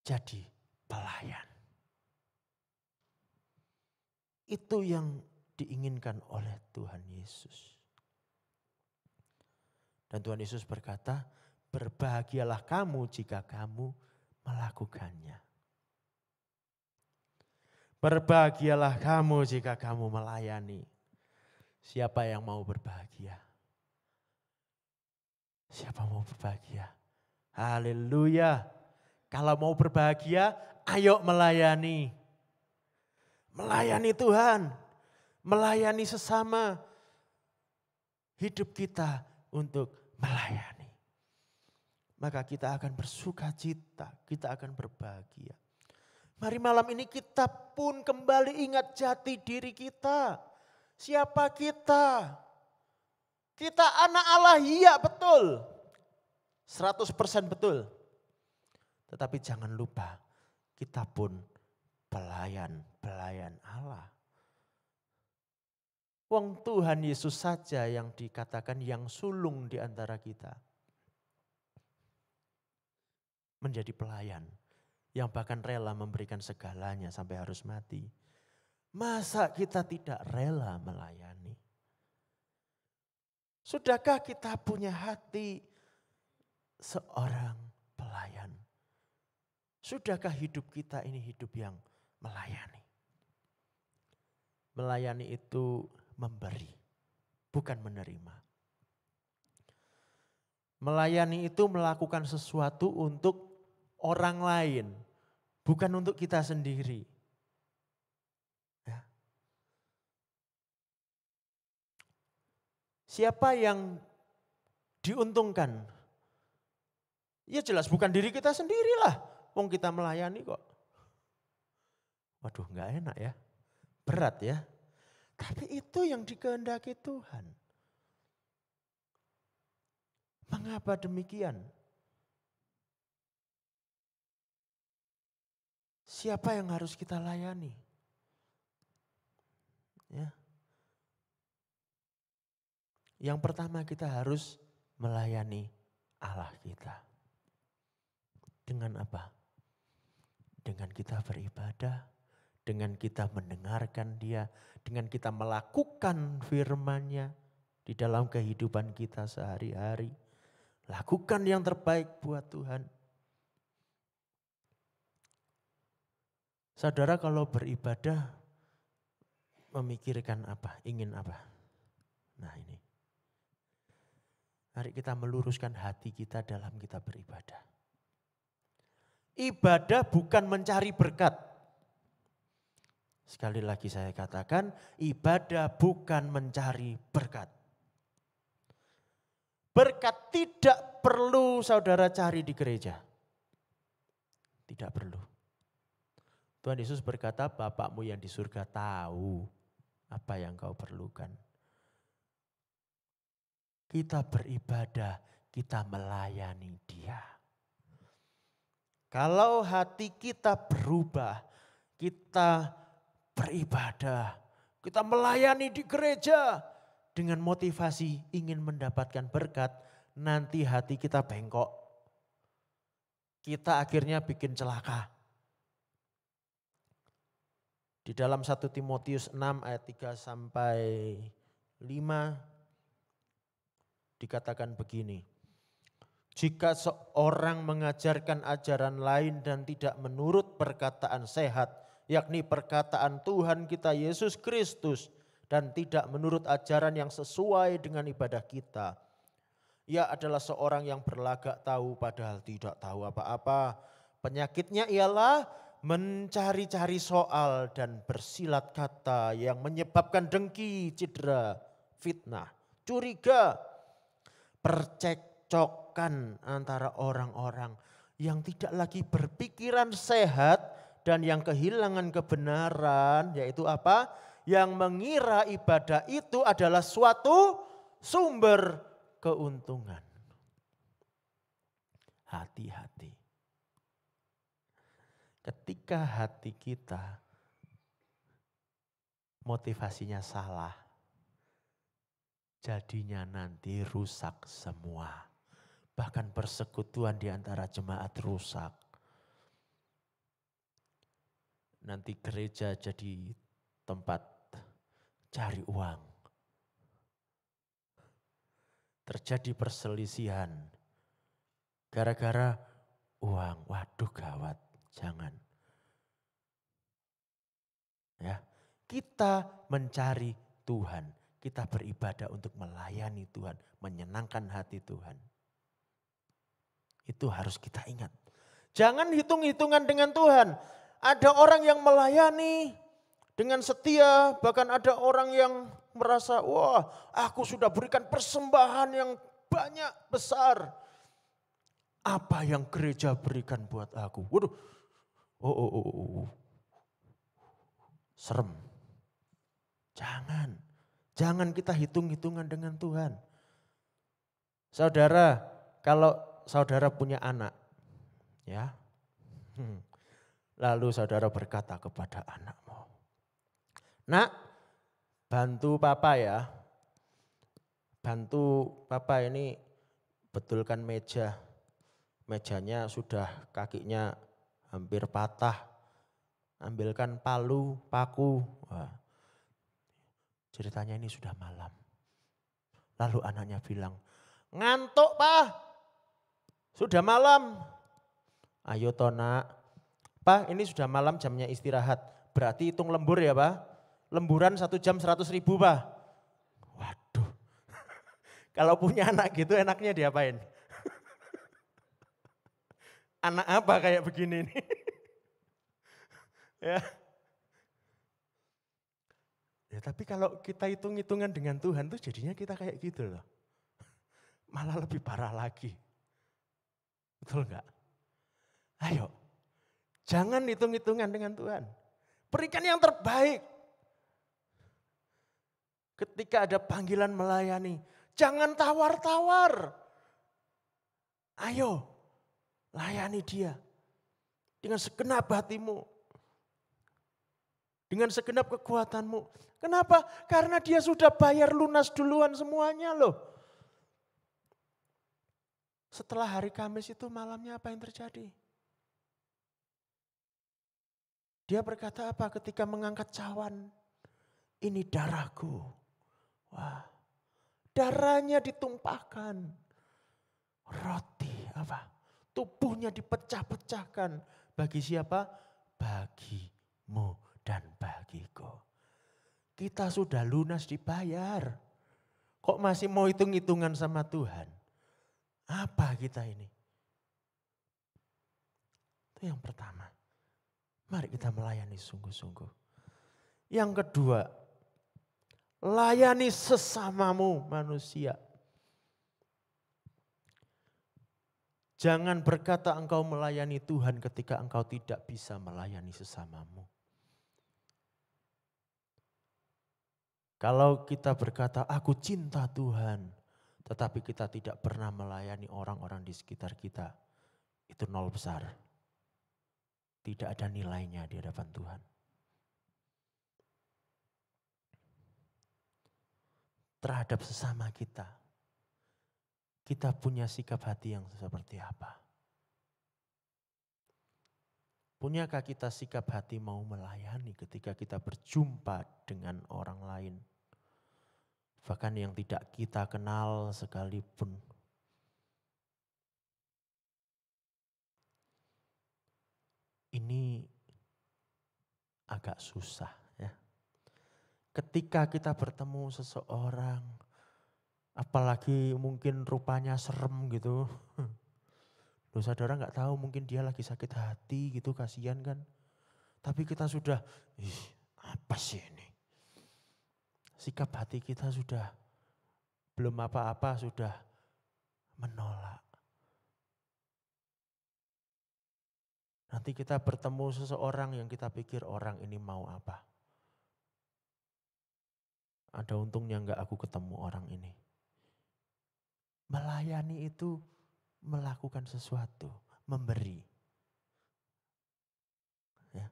Jadi pelayan. Itu yang diinginkan oleh Tuhan Yesus. Dan Tuhan Yesus berkata, berbahagialah kamu jika kamu melakukannya. Berbahagialah kamu jika kamu melayani. Siapa yang mau berbahagia? Siapa mau berbahagia? Haleluya. Kalau mau berbahagia, ayo melayani. Melayani Tuhan. Melayani sesama. Hidup kita untuk melayani. Maka kita akan bersuka cita, kita akan berbahagia. Mari malam ini kita pun kembali ingat jati diri kita. Siapa kita? Kita anak Allah, iya betul. 100% betul. Tetapi jangan lupa kita pun pelayan Allah. Wong Tuhan Yesus saja yang dikatakan yang sulung di antara kita. Menjadi pelayan yang bahkan rela memberikan segalanya sampai harus mati. Masa kita tidak rela melayani? Sudahkah kita punya hati seorang pelayan? Sudahkah hidup kita ini hidup yang melayani? Melayani itu memberi, bukan menerima. Melayani itu melakukan sesuatu untuk orang lain, bukan untuk kita sendiri. Ya. Siapa yang diuntungkan? Ya jelas bukan diri kita sendirilah. Wong kita melayani kok. Waduh, enggak enak ya. Berat ya. Tapi itu yang dikehendaki Tuhan. Mengapa demikian? Siapa yang harus kita layani? Ya. Yang pertama kita harus melayani Allah kita. Dengan apa? Dengan kita beribadah, dengan kita mendengarkan Dia, dengan kita melakukan firman-Nya di dalam kehidupan kita sehari-hari. Lakukan yang terbaik buat Tuhan. Saudara kalau beribadah memikirkan apa, ingin apa? Nah ini. Mari kita meluruskan hati kita dalam kita beribadah. Ibadah bukan mencari berkat. Sekali lagi saya katakan, ibadah bukan mencari berkat. Berkat tidak perlu saudara cari di gereja. Tidak perlu. Tuhan Yesus berkata, Bapakmu yang di surga tahu apa yang kau perlukan. Kita beribadah, kita melayani Dia. Kalau hati kita berubah, kita beribadah, kita melayani di gereja dengan motivasi ingin mendapatkan berkat, nanti hati kita bengkok. Kita akhirnya bikin celaka. Di dalam 1 Timotius 6 ayat 3 sampai 5 dikatakan begini. Jika seorang mengajarkan ajaran lain dan tidak menurut perkataan sehat, yakni perkataan Tuhan kita Yesus Kristus, dan tidak menurut ajaran yang sesuai dengan ibadah kita, ia adalah seorang yang berlagak tahu padahal tidak tahu apa-apa. Penyakitnya ialah mencari-cari soal dan bersilat kata yang menyebabkan dengki, cedera, fitnah, curiga, percekcokan antara orang-orang yang tidak lagi berpikiran sehat dan yang kehilangan kebenaran, yaitu apa? Yang mengira ibadah itu adalah suatu sumber keuntungan. Hati-hati. Ketika hati kita motivasinya salah, jadinya nanti rusak semua. Bahkan persekutuan di antara jemaat rusak. Nanti gereja jadi tempat cari uang. Terjadi perselisihan. Gara-gara uang. Waduh gawat, jangan. Ya, kita mencari Tuhan. Kita beribadah untuk melayani Tuhan, menyenangkan hati Tuhan. Itu harus kita ingat. Jangan hitung-hitungan dengan Tuhan. Ada orang yang melayani dengan setia, bahkan ada orang yang merasa, wah aku sudah berikan persembahan yang banyak, besar. Apa yang gereja berikan buat aku? Waduh, serem. Jangan kita hitung-hitungan dengan Tuhan. Saudara, kalau saudara punya anak, ya, lalu saudara berkata kepada anakmu, nak, bantu papa ya, bantu papa ini betulkan meja. Mejanya sudah kakinya hampir patah, ambilkan palu, paku. Wah, ceritanya ini sudah malam. Lalu anaknya bilang, ngantuk pak, sudah malam. Ayo toh nak, pak ini sudah malam jamnya istirahat. Berarti hitung lembur ya pak, lemburan 1 jam 100.000 pak. Waduh, kalau punya anak gitu enaknya diapain? Anak apa kayak begini nih? Ya. Ya tapi kalau kita hitung-hitungan dengan Tuhan tuh jadinya kita kayak gitu loh. Malah lebih parah lagi. Betul enggak? Ayo, jangan hitung-hitungan dengan Tuhan. Berikan yang terbaik. Ketika ada panggilan melayani, jangan tawar-tawar. Ayo, layani dia. Dengan segenap hatimu. Dengan segenap kekuatanmu. Kenapa? Karena dia sudah bayar lunas duluan semuanya loh. Setelah hari Kamis itu malamnya apa yang terjadi? Dia berkata apa ketika mengangkat cawan? Ini darahku. Wah, darahnya ditumpahkan. Roti apa? Tubuhnya dipecah-pecahkan. Bagi siapa? Bagimu dan bagiku. Kita sudah lunas dibayar. Kok masih mau hitung-hitungan sama Tuhan? Apa kita ini? Itu yang pertama. Mari kita melayani sungguh-sungguh. Yang kedua, layani sesamamu manusia. Jangan berkata engkau melayani Tuhan ketika engkau tidak bisa melayani sesamamu. Kalau kita berkata, aku cinta Tuhan, tetapi kita tidak pernah melayani orang-orang di sekitar kita, itu nol besar. Tidak ada nilainya di hadapan Tuhan. Terhadap sesama kita punya sikap hati yang seperti apa? Punyakah kita sikap hati mau melayani ketika kita berjumpa dengan orang lain? Bahkan yang tidak kita kenal sekalipun. Ini agak susah ya. Ketika kita bertemu seseorang, apalagi mungkin rupanya serem gitu. Loh, saudara nggak tahu mungkin dia lagi sakit hati gitu, kasihan kan. Tapi kita sudah, apa sih ini? Sikap hati kita sudah belum apa-apa sudah menolak. Nanti kita bertemu seseorang yang kita pikir orang ini mau apa. Ada untungnya enggak aku ketemu orang ini. Melayani itu melakukan sesuatu, memberi. Ya.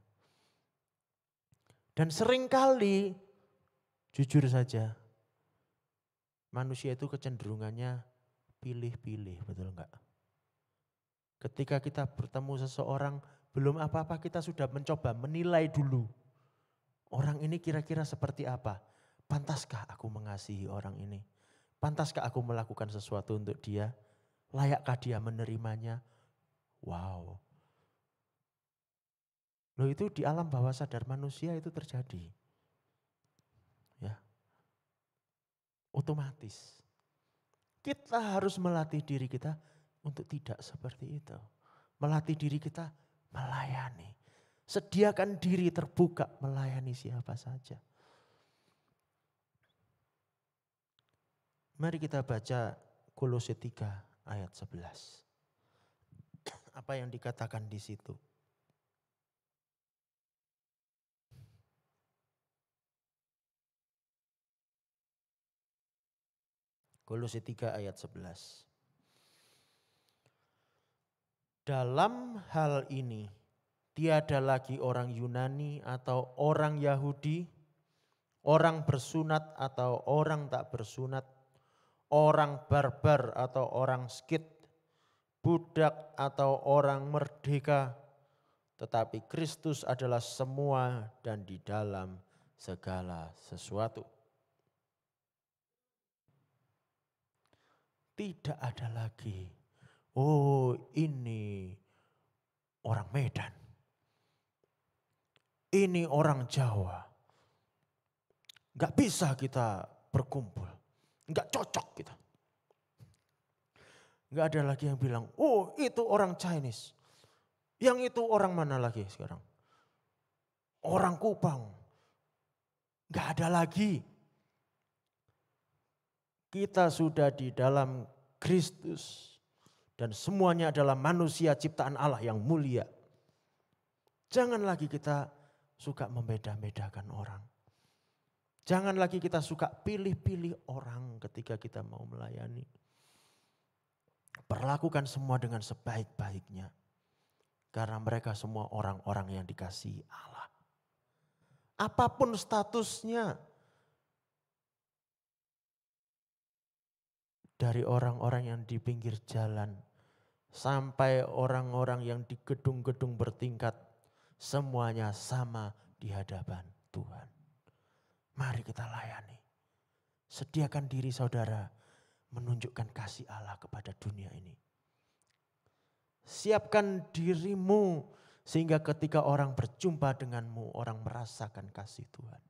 Dan seringkali, jujur saja, manusia itu kecenderungannya pilih-pilih, betul enggak? Ketika kita bertemu seseorang, belum apa-apa kita sudah mencoba menilai dulu. Orang ini kira-kira seperti apa? Pantaskah aku mengasihi orang ini? Pantaskah aku melakukan sesuatu untuk dia? Layakkah dia menerimanya? Wow. Loh, itu di alam bawah sadar manusia itu terjadi. Ya. Otomatis. Kita harus melatih diri kita untuk tidak seperti itu. Melatih diri kita melayani. Sediakan diri terbuka melayani siapa saja. Mari kita baca Kolose 3 ayat 11. Apa yang dikatakan di situ? Kolose 3 ayat 11. Dalam hal ini tiada lagi orang Yunani atau orang Yahudi, orang bersunat atau orang tak bersunat, orang barbar atau orang skit, budak atau orang merdeka, tetapi Kristus adalah semua dan di dalam segala sesuatu. Tidak ada lagi, oh ini orang Medan, ini orang Jawa. Gak bisa kita berkumpul, gak cocok kita. Gak ada lagi yang bilang, oh itu orang Chinese. Yang itu orang mana lagi sekarang? Orang Kupang. Gak ada lagi. Kita sudah di dalam Kristus. Dan semuanya adalah manusia ciptaan Allah yang mulia. Jangan lagi kita suka membeda-bedakan orang. Jangan lagi kita suka pilih-pilih orang ketika kita mau melayani. Perlakukan semua dengan sebaik-baiknya. Karena mereka semua orang-orang yang dikasihi Allah. Apapun statusnya. Dari orang-orang yang di pinggir jalan. Sampai orang-orang yang di gedung-gedung bertingkat. Semuanya sama di hadapan Tuhan. Mari kita layani. Sediakan diri saudara menunjukkan kasih Allah kepada dunia ini. Siapkan dirimu sehingga ketika orang berjumpa denganmu, orang merasakan kasih Tuhan.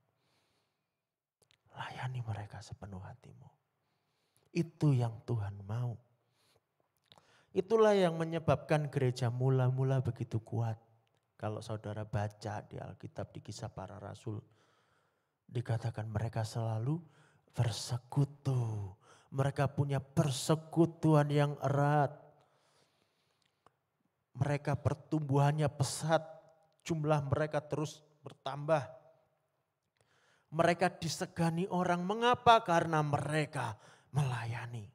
Layani mereka sepenuh hatimu. Itu yang Tuhan mau. Itulah yang menyebabkan gereja mula-mula begitu kuat. Kalau saudara baca di Alkitab, di Kisah Para Rasul, dikatakan mereka selalu bersekutu. Mereka punya persekutuan yang erat. Mereka pertumbuhannya pesat, jumlah mereka terus bertambah. Mereka disegani orang, mengapa? Karena mereka melayani.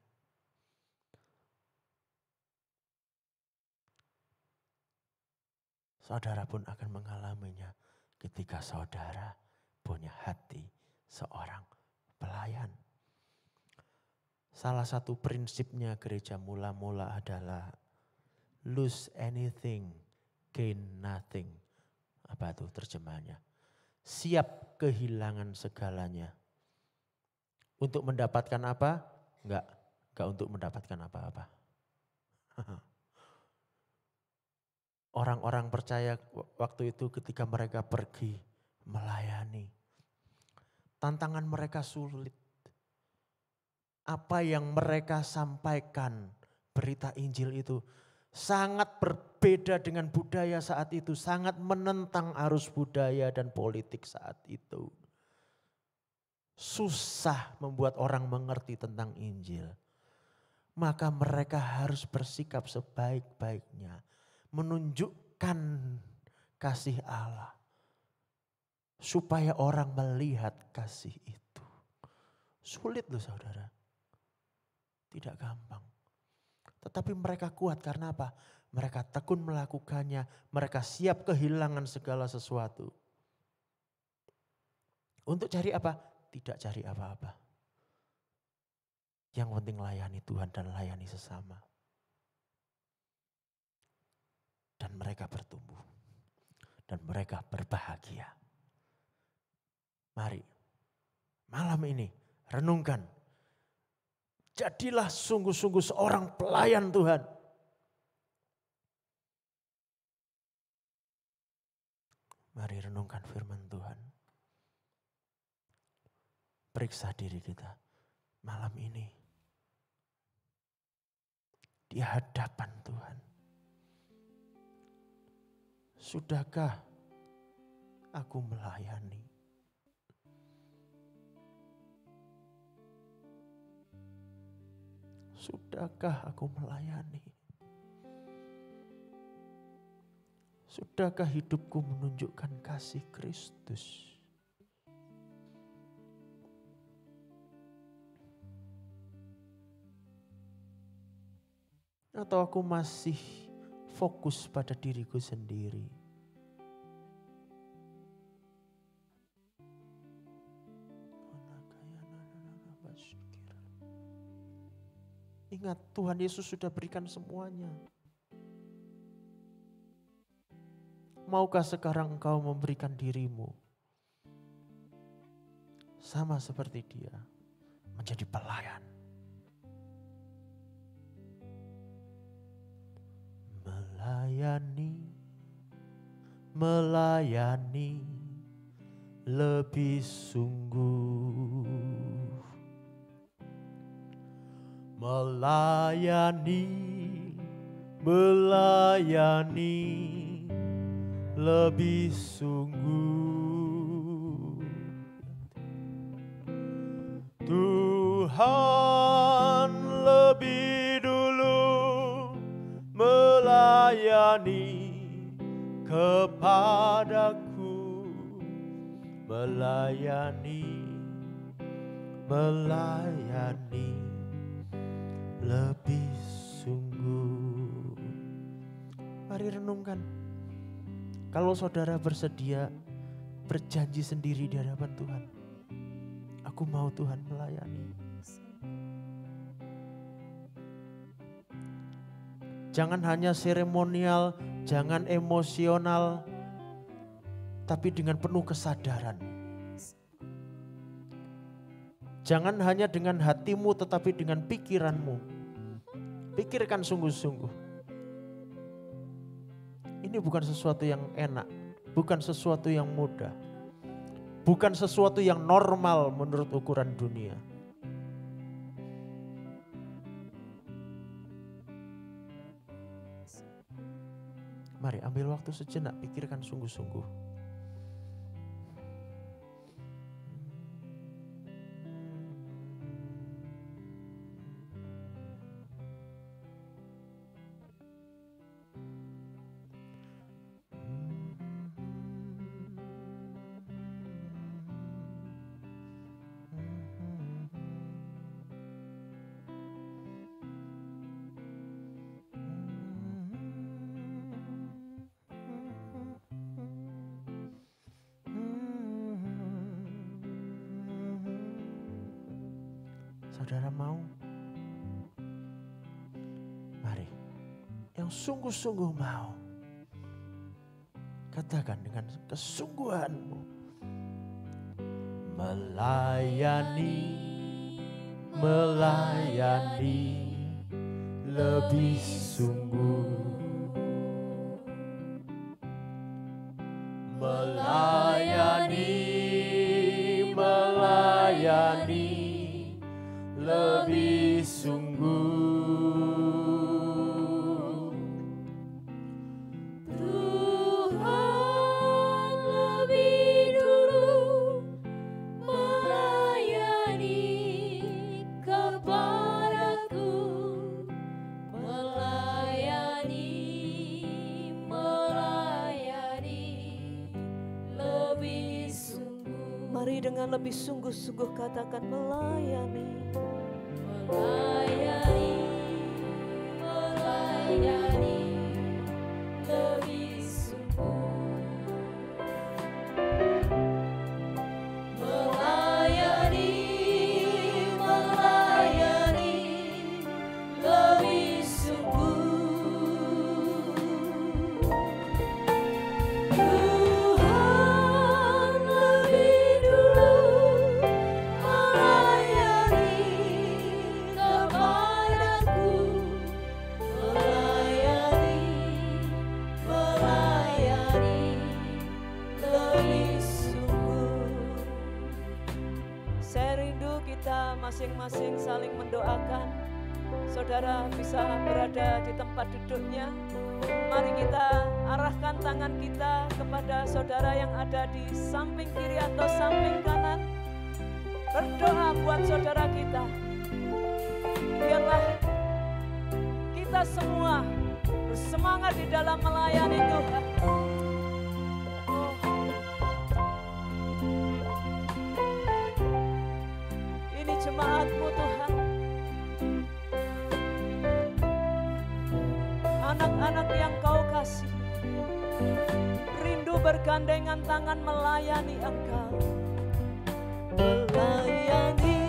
Saudara pun akan mengalaminya ketika saudara punya hati seorang pelayan. Salah satu prinsipnya gereja mula-mula adalah lose anything, gain nothing. Apa itu terjemahannya? Siap kehilangan segalanya. Untuk mendapatkan apa? Enggak untuk mendapatkan apa-apa. Orang-orang percaya waktu itu ketika mereka pergi melayani. Tantangan mereka sulit. Apa yang mereka sampaikan, berita Injil itu sangat berbeda dengan budaya saat itu. Sangat menentang arus budaya dan politik saat itu. Susah membuat orang mengerti tentang Injil. Maka mereka harus bersikap sebaik-baiknya. Menunjukkan kasih Allah. Supaya orang melihat kasih itu. Sulit loh saudara. Tidak gampang. Tetapi mereka kuat karena apa? Mereka tekun melakukannya. Mereka siap kehilangan segala sesuatu. Untuk cari apa? Tidak cari apa-apa. Yang penting layani Tuhan dan layani sesama. Dan mereka bertumbuh. Dan mereka berbahagia. Mari, malam ini renungkan. Jadilah sungguh-sungguh seorang pelayan Tuhan. Mari renungkan firman Tuhan. Periksa diri kita malam ini. Di hadapan Tuhan. Sudahkah aku melayani? Sudahkah aku melayani? Sudahkah hidupku menunjukkan kasih Kristus? Atau aku masih fokus pada diriku sendiri? Ingat, Tuhan Yesus sudah berikan semuanya. Maukah sekarang engkau memberikan dirimu sama seperti Dia, menjadi pelayan? Melayani lebih sungguh. Melayani lebih sungguh. Tuhan lebih dulu melayani kepadaku. Melayani lebih sungguh. Mari renungkan. Kalau saudara bersedia berjanji sendiri di hadapan Tuhan. Aku mau Tuhan melayani. Jangan hanya seremonial, jangan emosional, tapi dengan penuh kesadaran. Jangan hanya dengan hatimu tetapi dengan pikiranmu. Pikirkan sungguh-sungguh. Ini bukan sesuatu yang enak, bukan sesuatu yang mudah. Bukan sesuatu yang normal menurut ukuran dunia. Mari ambil waktu sejenak, pikirkan sungguh-sungguh. saudara mau? Mari, yang sungguh-sungguh mau, katakan dengan kesungguhanmu. Melayani lebih sungguh. Melayani lebih sungguh. Tuhan lebih dulu melayani kepadaku, melayani lebih sungguh. Mari dengan lebih sungguh-sungguh katakan melayani. Melayani lebih sungguh. Melayani lebih sungguh. Tuhan lebih dulu melayani kepadaku, melayani lebih sungguh. Saya rindu kita masing-masing saling mendoakan. Saudara bisa berada di tempat duduknya. Mari kita arahkan tangan kita kepada saudara yang ada di samping kiri atau samping kanan. Berdoa buat saudara kita. Biarlah kita semua bersemangat di dalam melayani Tuhan. Oh. Ini jemaat-Mu Tuhan. Anak-anak yang Kau kasih, rindu bergandengan tangan melayani Engkau. Melayani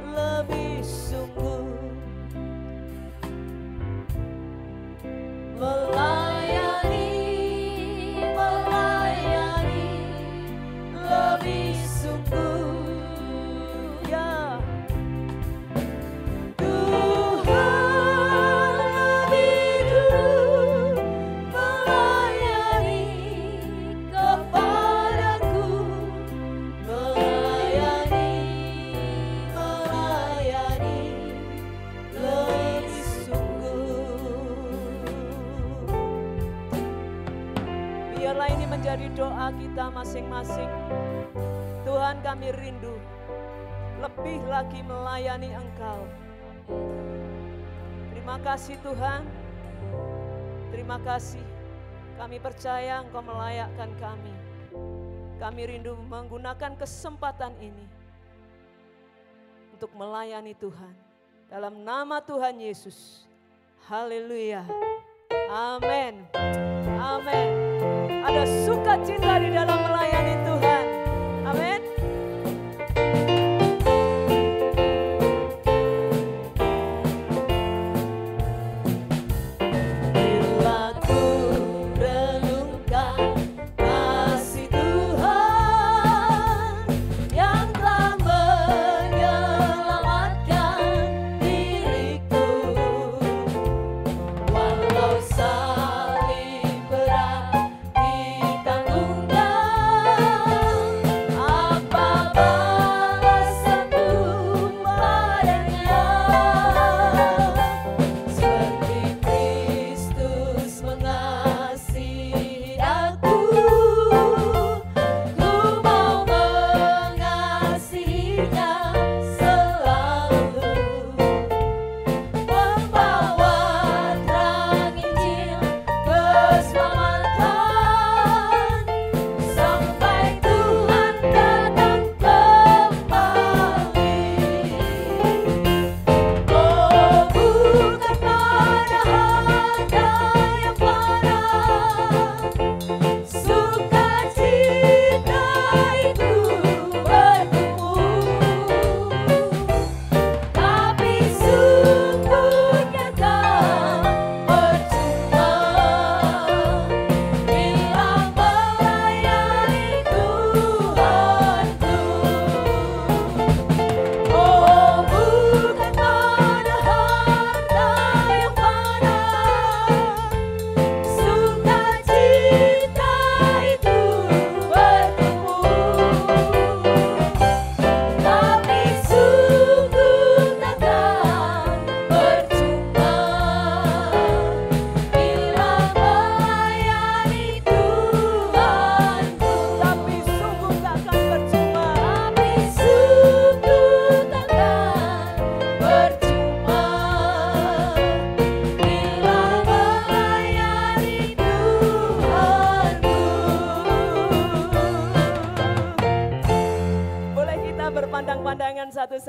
lebih sungguh. Melayani lebih sungguh. Ya. Tuhan lebih dulu melayani kepadaku, melayani lebih sungguh. Biarlah ini menjadi doa kita masing-masing. Tuhan, kami rindu lebih lagi melayani Engkau. Terima kasih Tuhan. Terima kasih. Kami percaya Engkau melayakkan kami. Kami rindu menggunakan kesempatan ini untuk melayani Tuhan. Dalam nama Tuhan Yesus. Haleluya. Amin. Amin. Ada sukacita di dalam melayani Tuhan. Amin. Bila ku renungkan kasih Tuhan yang telah menyelamatkan diriku, walau salib berat ditanggungnya,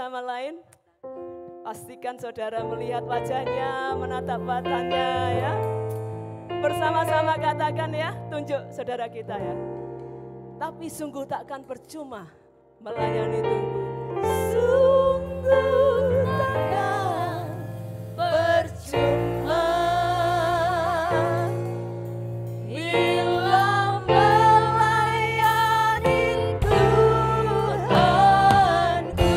sama lain. Pastikan saudara melihat wajahnya, menatap matanya ya. Bersama-sama katakan ya, tunjuk saudara kita ya. Tapi sungguh takkan percuma melayani Tuhan. Sungguh takkan percuma bila melayani Tuhanku.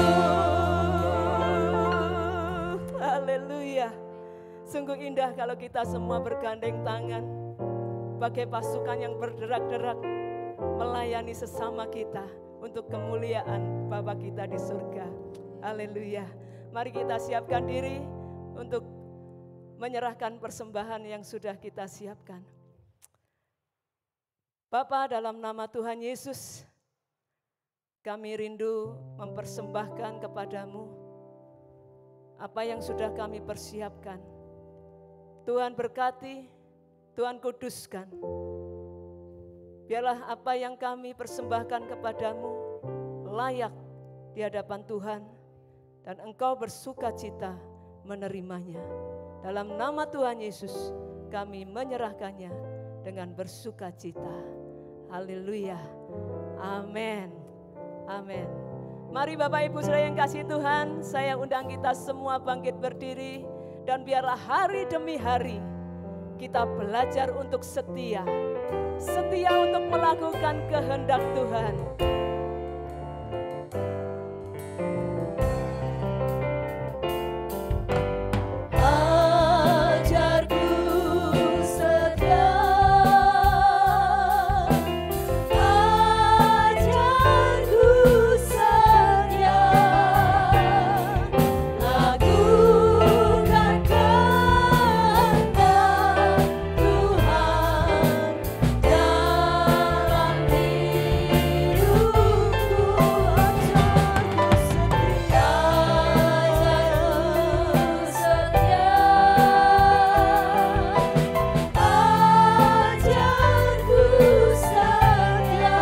Haleluya. Sungguh indah kalau kita semua bergandeng tangan bagai pasukan yang berderak-derak melayani sesama kita untuk kemuliaan Bapa kita di surga. Haleluya. Mari kita siapkan diri untuk menyerahkan persembahan yang sudah kita siapkan. Bapa, dalam nama Tuhan Yesus, kami rindu mempersembahkan kepadamu apa yang sudah kami persiapkan. Tuhan berkati, Tuhan kuduskan. Biarlah apa yang kami persembahkan kepadamu layak di hadapan Tuhan dan Engkau bersuka cita menerimanya. Dalam nama Tuhan Yesus kami menyerahkannya dengan bersuka cita. Haleluya. Amin. Amin. Mari Bapak Ibu Saudara yang kasih Tuhan, saya undang kita semua bangkit berdiri dan biarlah hari demi hari kita belajar untuk setia. Setia untuk melakukan kehendak Tuhan. Ajarku setia, ajarku setia, lakukan kehendak Tuhan dalam hidupku. Ajarku setia, ajarku setia, ajarku setia,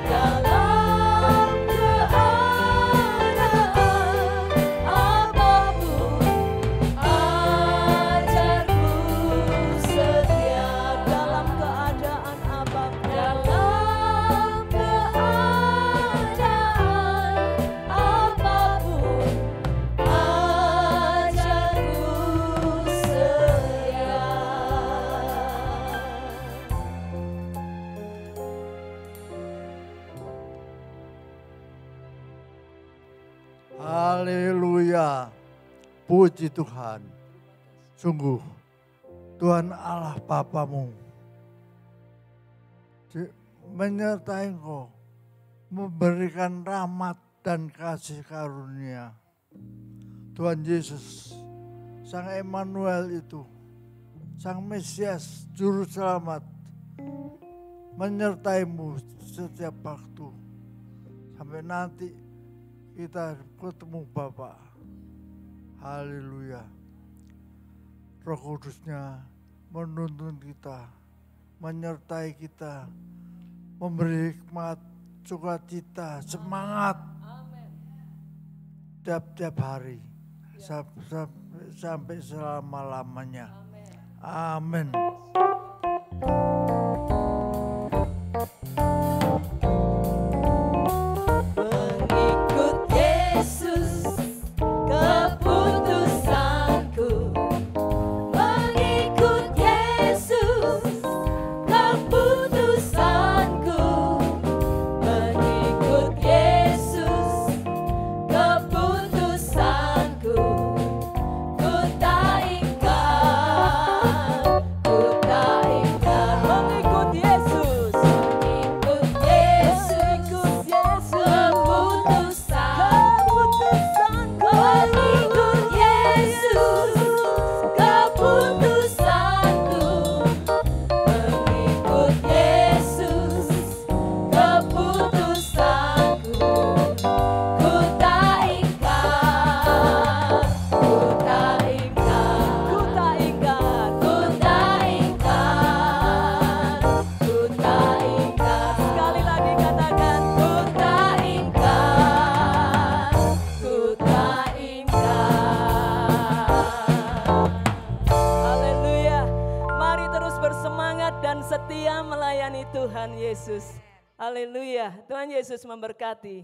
dalam keadaan apapun. Ajarku setia Dalam keadaan apapun, dalam keadaan apapun. Ajarku setia. Haleluya. Puji Tuhan. Sungguh Tuhan Allah Bapamu menyertai engkau, memberikan rahmat dan kasih karunia. Tuhan Yesus, Sang Emmanuel itu, Sang Mesias, Juru Selamat, menyertaimu setiap waktu. Sampai nanti kita ketemu Bapa. Haleluya. Roh Kudusnya menuntun kita, menyertai kita, memberi hikmat, sukacita, semangat tiap-tiap hari sampai selama-lamanya. Amin. Mengikut Yesus keputusanku, mengikut Yesus keputusanku, mengikut Yesus keputusanku. Ku tak ingkar, ku tak setia melayani Tuhan Yesus. Haleluya. Tuhan Yesus memberkati.